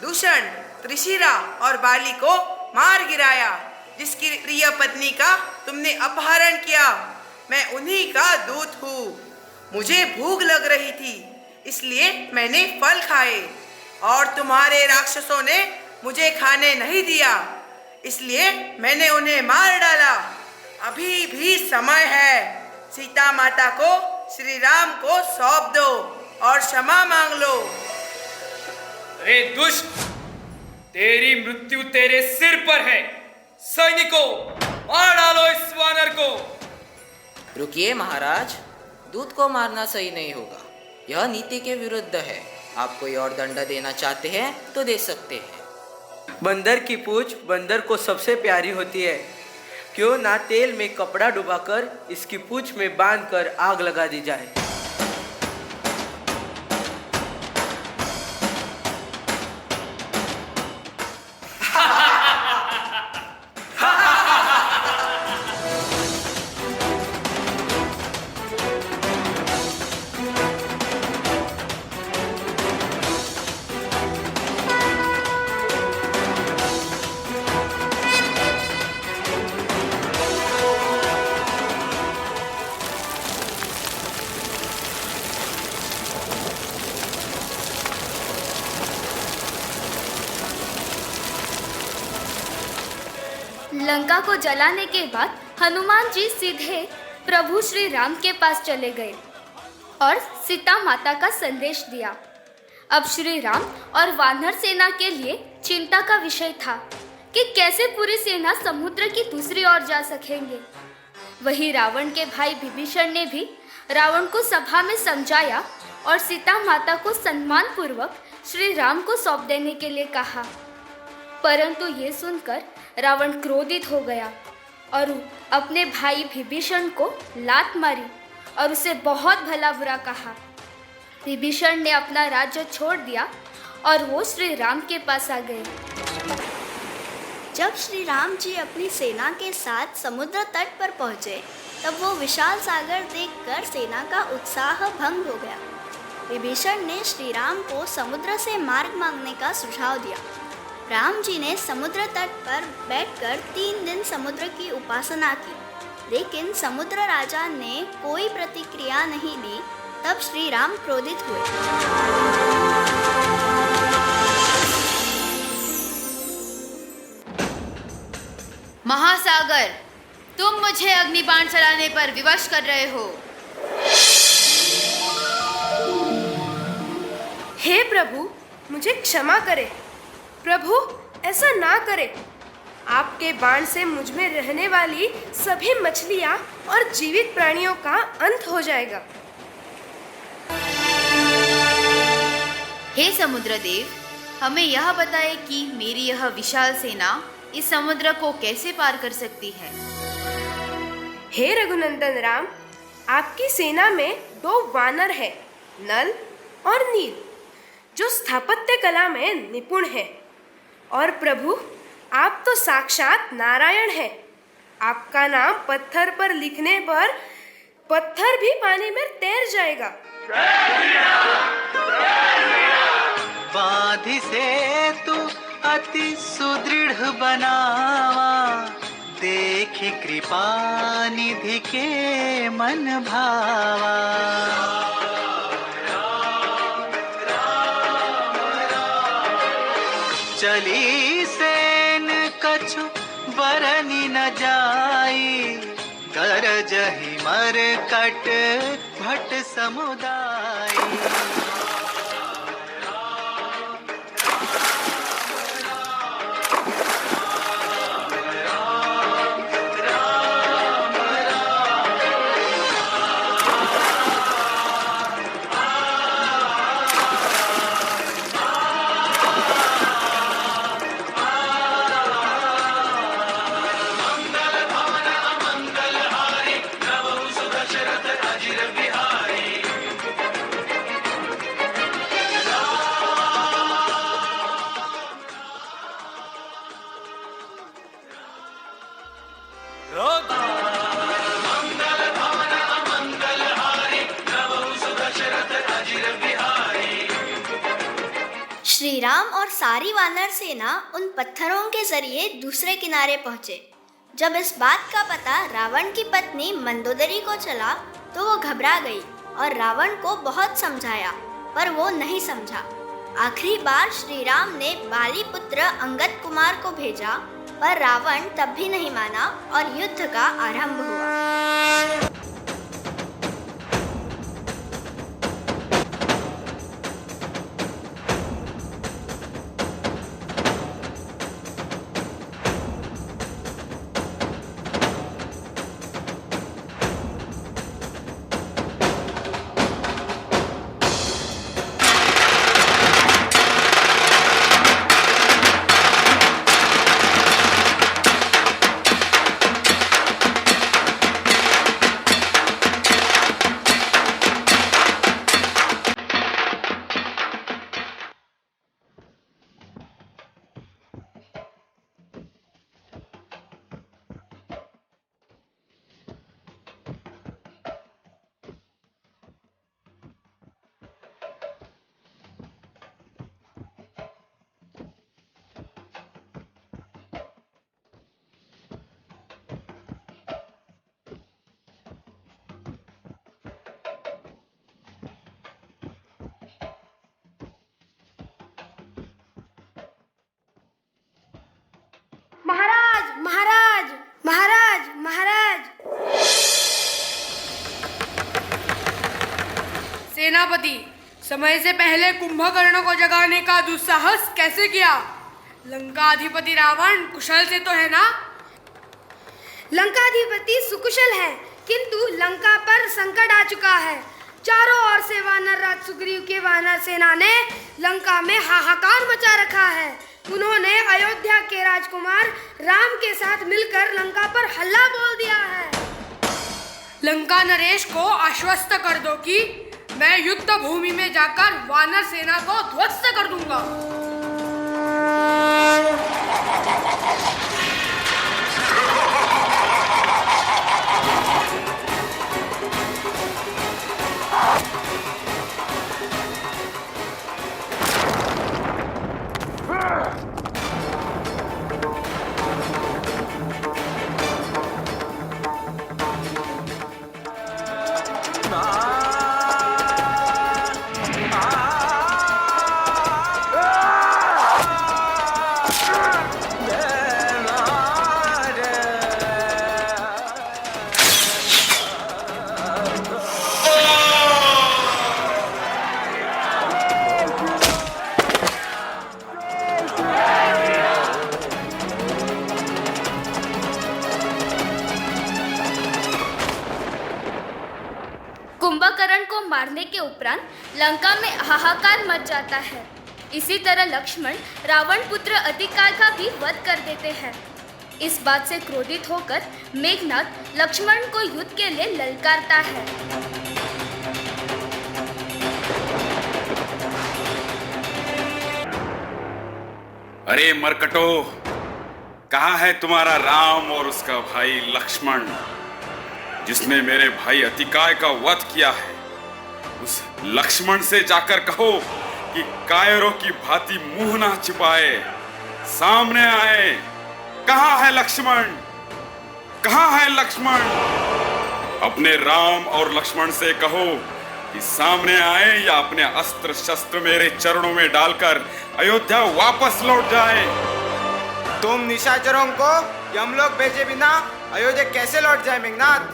दूषण, त्रिशिरा और बाली को मार गिराया, जिसकी प्रिय पत्नी का तुमने अपहरण किया, मैं उन्हीं का दूत हूँ। मुझे भूख लग रही थी, इसलिए मैंने फल खाए और तुम्हारे राक्षसों ने मुझे खाने नहीं दिया, इसलिए मैंने उन्हें मार डाला। अभी भी समय है, सीता माता को श्री राम को सौंप दो और क्षमा मांग लो। अरे दुष्ट, तेरी मृत्यु तेरे सिर पर है। सैनिकों, मार डालो इस वानर को। रुकिए महाराज, दूत को मारना सही नहीं होगा, यह नीति के विरुद्ध है। आप कोई और दंड देना चाहते हैं तो दे सकते हैं। बंदर की पूंछ बंदर को सबसे प्यारी होती है, क्यों ना तेल में कपड़ा डुबाकर इसकी पूंछ में बांधकर आग लगा दी जाए। लंका को जलाने के बाद हनुमान जी सीधे प्रभु श्री राम के पास चले गए और सीता माता का संदेश दिया। अब श्री राम और वानर सेना के लिए चिंता का विषय था कि कैसे पूरी सेना समुद्र की दूसरी ओर जा सकेंगे। वही रावण के भाई विभीषण ने भी रावण को सभा में समझाया और सीता माता को सम्मान पूर्वक श्री राम को सौंप देने के लिए कहा। परंतु ये सुनकर रावण क्रोधित हो गया और अपने भाई विभीषण को लात मारी और उसे बहुत भला बुरा कहा। विभीषण ने अपना राज्य छोड़ दिया और वो श्री राम के पास आ गए। जब श्री राम जी अपनी सेना के साथ समुद्र तट पर पहुंचे, तब वो विशाल सागर देखकर सेना का उत्साह भंग हो गया। विभीषण ने श्री राम को समुद्र से मार्ग मांगने का सुझाव दिया। राम जी ने समुद्र तट पर बैठकर 3 दिन समुद्र की उपासना की, लेकिन समुद्र राजा ने कोई प्रतिक्रिया नहीं दी। तब श्री राम क्रोधित हुए। महासागर, तुम मुझे अग्निबाण चलाने पर विवश कर रहे हो। हे प्रभु, मुझे क्षमा करें। प्रभु, ऐसा ना करें। आपके बाण से मुझ में रहने वाली सभी मछलियां और जीवित प्राणियों का अंत हो जाएगा। हे समुद्रदेव, हमें यह बताएं कि मेरी यह विशाल सेना इस समुद्र को कैसे पार कर सकती है। हे रघुनंदन राम, आपकी सेना में 2 वानर हैं, नल और नील, जो स्थापत्य कला में निपुण हैं। और प्रभु, आप तो साक्षात नारायण हैं। आपका नाम पत्थर पर लिखने पर पत्थर भी पानी में तैर जाएगा। बांधि से तू अति सुदृढ़ बनावा, देखी कृपा निधि के मन भावा। चली सेन कछु बरनी न जाई, गरजहि मर कट भट समुदाई। राम और सारी वानर सेना उन पत्थरों के जरिए दूसरे किनारे पहुंचे। जब इस बात का पता रावण की पत्नी मंदोदरी को चला तो वो घबरा गई और रावण को बहुत समझाया, पर वो नहीं समझा। आखिरी बार श्री राम ने बाली पुत्र अंगद कुमार को भेजा, पर रावण तब भी नहीं माना और युद्ध का आरंभ हुआ। महाराज महाराज महाराज महाराज। सेनापति, समय से पहले कुंभकर्ण को जगाने का दुस्साहस कैसे किया? लंकाधिपति रावण कुशल से तो है ना? लंकाधिपति सुकुशल है, किंतु लंका पर संकट आ चुका है। चारों ओर से वानर राज सुग्रीव के वानर सेना ने लंका में हाहाकार मचा रखा है। उन्होंने अयोध्या के राजकुमार राम के साथ मिलकर लंका पर हल्ला बोल दिया है। लंका नरेश को आश्वस्त कर दो कि मैं युद्ध भूमि में जाकर वानर सेना को ध्वस्त कर दूंगा। कुंभकर्ण को मारने के उपरांत लंका में हाहाकार मच जाता है। इसी तरह लक्ष्मण रावण पुत्र अतिकाय का भी वध कर देते हैं। इस बात से क्रोधित होकर मेघनाद लक्ष्मण को युद्ध के लिए ललकारता है। अरे मरकटो, कहाँ है तुम्हारा राम और उसका भाई लक्ष्मण, जिसने मेरे भाई अतिकाय का वध किया है? उस लक्ष्मण से जाकर कहो कि कायरों की भांति मुंह ना छिपाए, सामने आए। कहाँ है लक्ष्मण? कहाँ है लक्ष्मण? अपने राम और लक्ष्मण से कहो कि सामने आए या अपने अस्त्र शस्त्र मेरे चरणों में डालकर अयोध्या वापस लौट जाए। तुम निशाचरों को यमलोक भेजे बिना अयोध्या कैसे लौट जाए मेघनाद?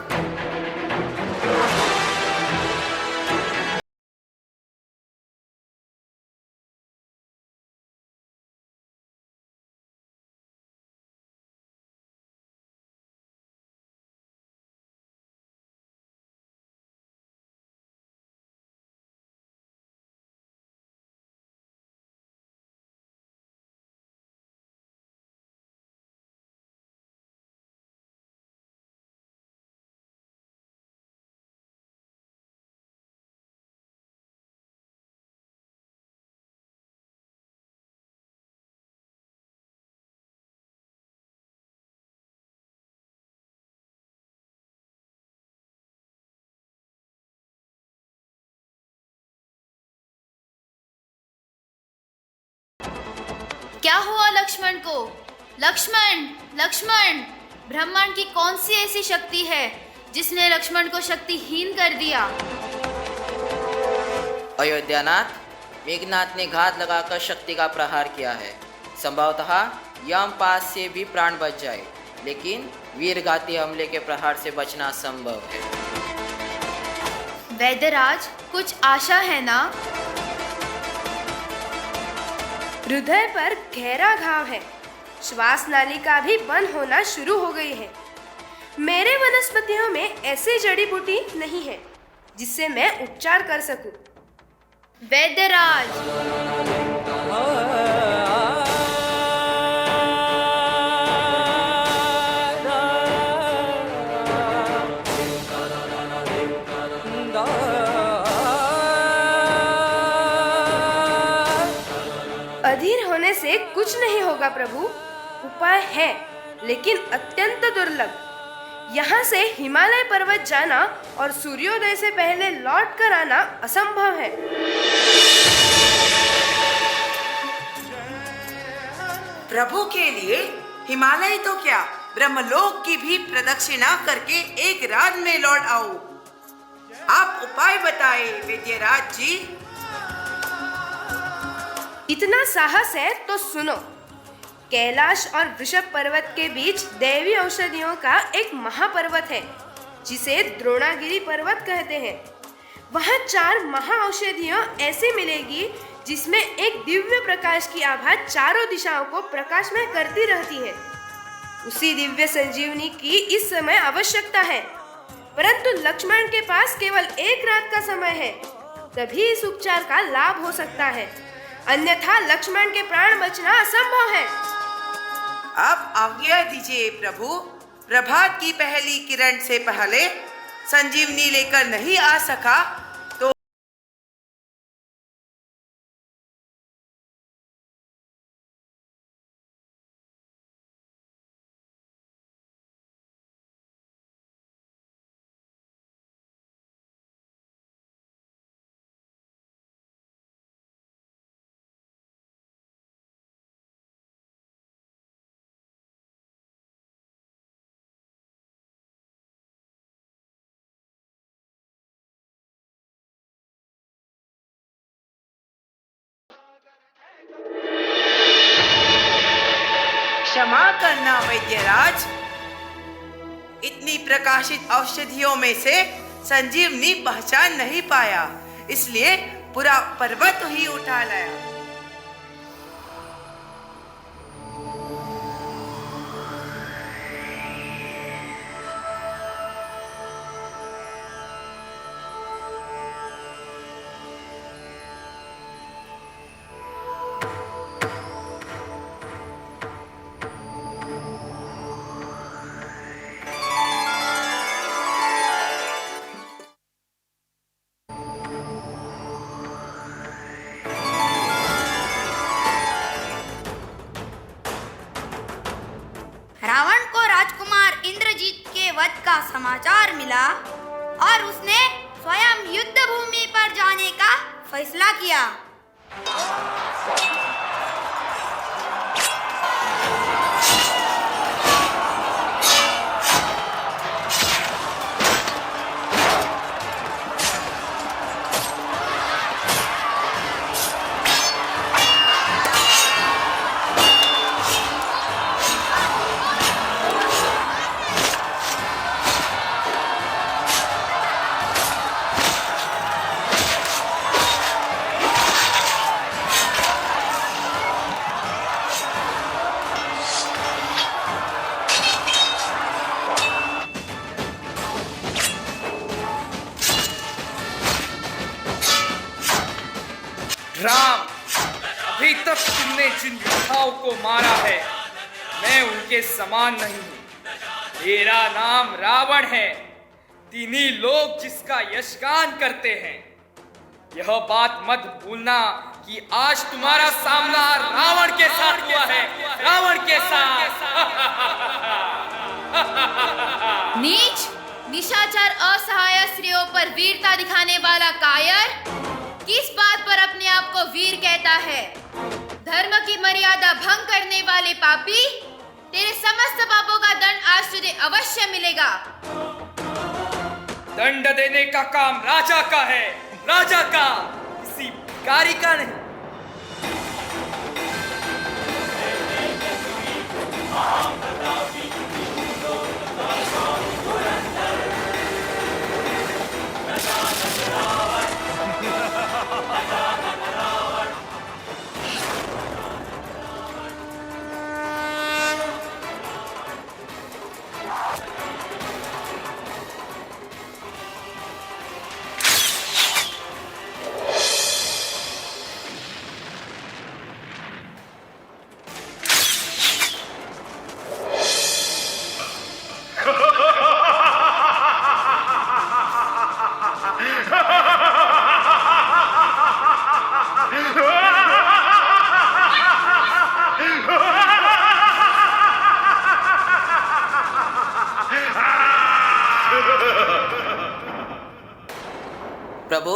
क्या हुआ लक्ष्मण को? लक्ष्मण, लक्ष्मण, ब्रह्मांड की कौन सी ऐसी शक्ति है जिसने लक्ष्मण को शक्तिहीन कर दिया? अयोध्यानाथ, मेघनाथ ने घात लगाकर शक्ति का प्रहार किया है। संभवतः यमपास से भी प्राण बच जाए, लेकिन वीरघाती हमले के प्रहार से बचना असंभव है। वैद्यराज, कुछ आशा है ना? हृदय पर गहरा घाव है, श्वास नालिका भी बंद होना शुरू हो गई है। मेरे वनस्पतियों में ऐसी जड़ी बूटी नहीं है जिससे मैं उपचार कर सकूं। वैद्यराज, अधीर होने से कुछ नहीं होगा प्रभु। उपाय है, लेकिन अत्यंत दुर्लभ। यहाँ से हिमालय पर्वत जाना और सूर्योदय से पहले लौट कर आना असंभव है। प्रभु के लिए हिमालय तो क्या, ब्रह्मलोक की भी प्रदक्षिणा करके एक रात में लौट आओ। आप उपाय बताए वैद्यराज जी। इतना साहस है तो सुनो। कैलाश और वृषभ पर्वत के बीच दैवी औषधियों का एक महापर्वत है जिसे द्रोणागिरी पर्वत कहते हैं। वहाँ 4 महाऔषधियों ऐसी मिलेगी जिसमें एक दिव्य प्रकाश की आभा चारों दिशाओं को प्रकाशमय करती रहती है। उसी दिव्य संजीवनी की इस समय आवश्यकता है, परंतु लक्ष्मण के पास केवल एक रात का समय है, तभी इस उपचार का लाभ हो सकता है, अन्यथा लक्ष्मण के प्राण बचना असंभव है। आप आज्ञा दीजिए प्रभु। प्रभात की पहली किरण से पहले संजीवनी लेकर नहीं आ सका तो क्षमा करना वैद्यराज। इतनी प्रकाशित औषधियों में से संजीवनी पहचान नहीं पाया, इसलिए पूरा पर्वत ही उठा लाया। रावण को राजकुमार इंद्रजीत के वध का समाचार मिला और उसने स्वयं युद्ध भूमि पर जाने का फैसला किया। राम, अभी तक तुमने जिन योद्धाओं को मारा है, मैं उनके समान नहीं हूँ। मेरा नाम रावण है, तिन्ही लोग जिसका यशगान करते हैं। यह बात मत भूलना कि आज तुम्हारा सामना रावण के साथ हुआ है, रावण के साथ। नीच, निशाचर असहाय स्त्रियों पर वीरता दिखाने वाला कायर किस बात पर अपने आप को वीर कहता है? धर्म की मर्यादा भंग करने वाले पापी, तेरे समस्त पापों का दंड आज तुझे अवश्य मिलेगा। दंड देने का काम राजा का है, राजा का, किसी भिखारी का नहीं। प्रभु,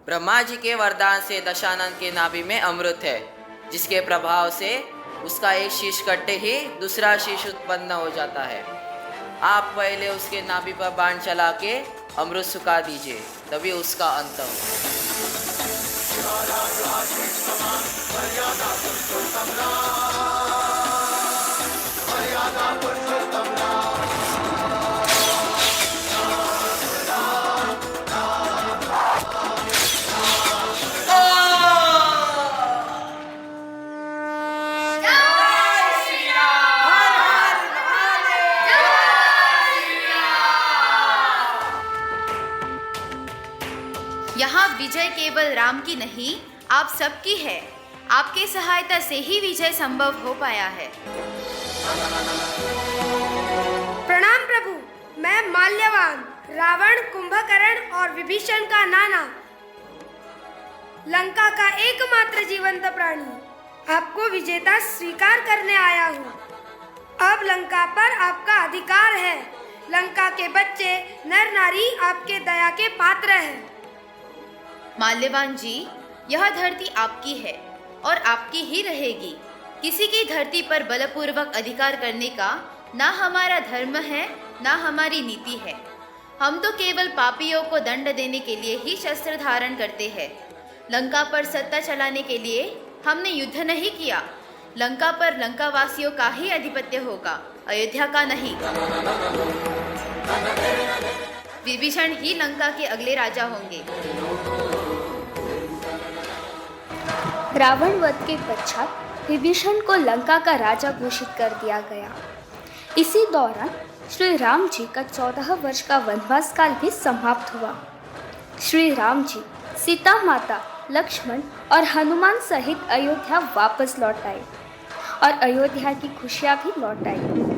ब्रह्मा जी के वरदान से दशानन के नाभि में अमृत है, जिसके प्रभाव से उसका एक शीश कटते ही दूसरा शीश उत्पन्न हो जाता है। आप पहले उसके नाभि पर बाण चला के अमृत सुखा दीजिए, तभी उसका अंत हो। यहाँ विजय केवल राम की नहीं, आप सबकी है। आपके सहायता से ही विजय संभव हो पाया है। प्रणाम प्रभु, मैं माल्यवान, रावण, कुंभकर्ण और विभीषण का नाना, लंका का एकमात्र जीवंत प्राणी, आपको विजेता स्वीकार करने आया हूँ। अब लंका पर आपका अधिकार है। लंका के बच्चे, नर नारी आपके दया के पात्र हैं। माल्यवान जी, यह धरती आपकी है और आपकी ही रहेगी। किसी की धरती पर बलपूर्वक अधिकार करने का ना हमारा धर्म है, ना हमारी नीति है। हम तो केवल पापियों को दंड देने के लिए ही शस्त्र धारण करते हैं। लंका पर सत्ता चलाने के लिए हमने युद्ध नहीं किया। लंका पर लंकावासियों का ही आधिपत्य होगा, अयोध्या का नहीं। विभीषण ही लंका के अगले राजा होंगे। रावण वध के पश्चात विभीषण को लंका का राजा घोषित कर दिया गया। इसी दौरान श्री राम जी का 14 वर्ष का वनवास काल भी समाप्त हुआ। श्री राम जी सीता माता, लक्ष्मण और हनुमान सहित अयोध्या वापस लौट आए और अयोध्या की खुशियां भी लौट आई।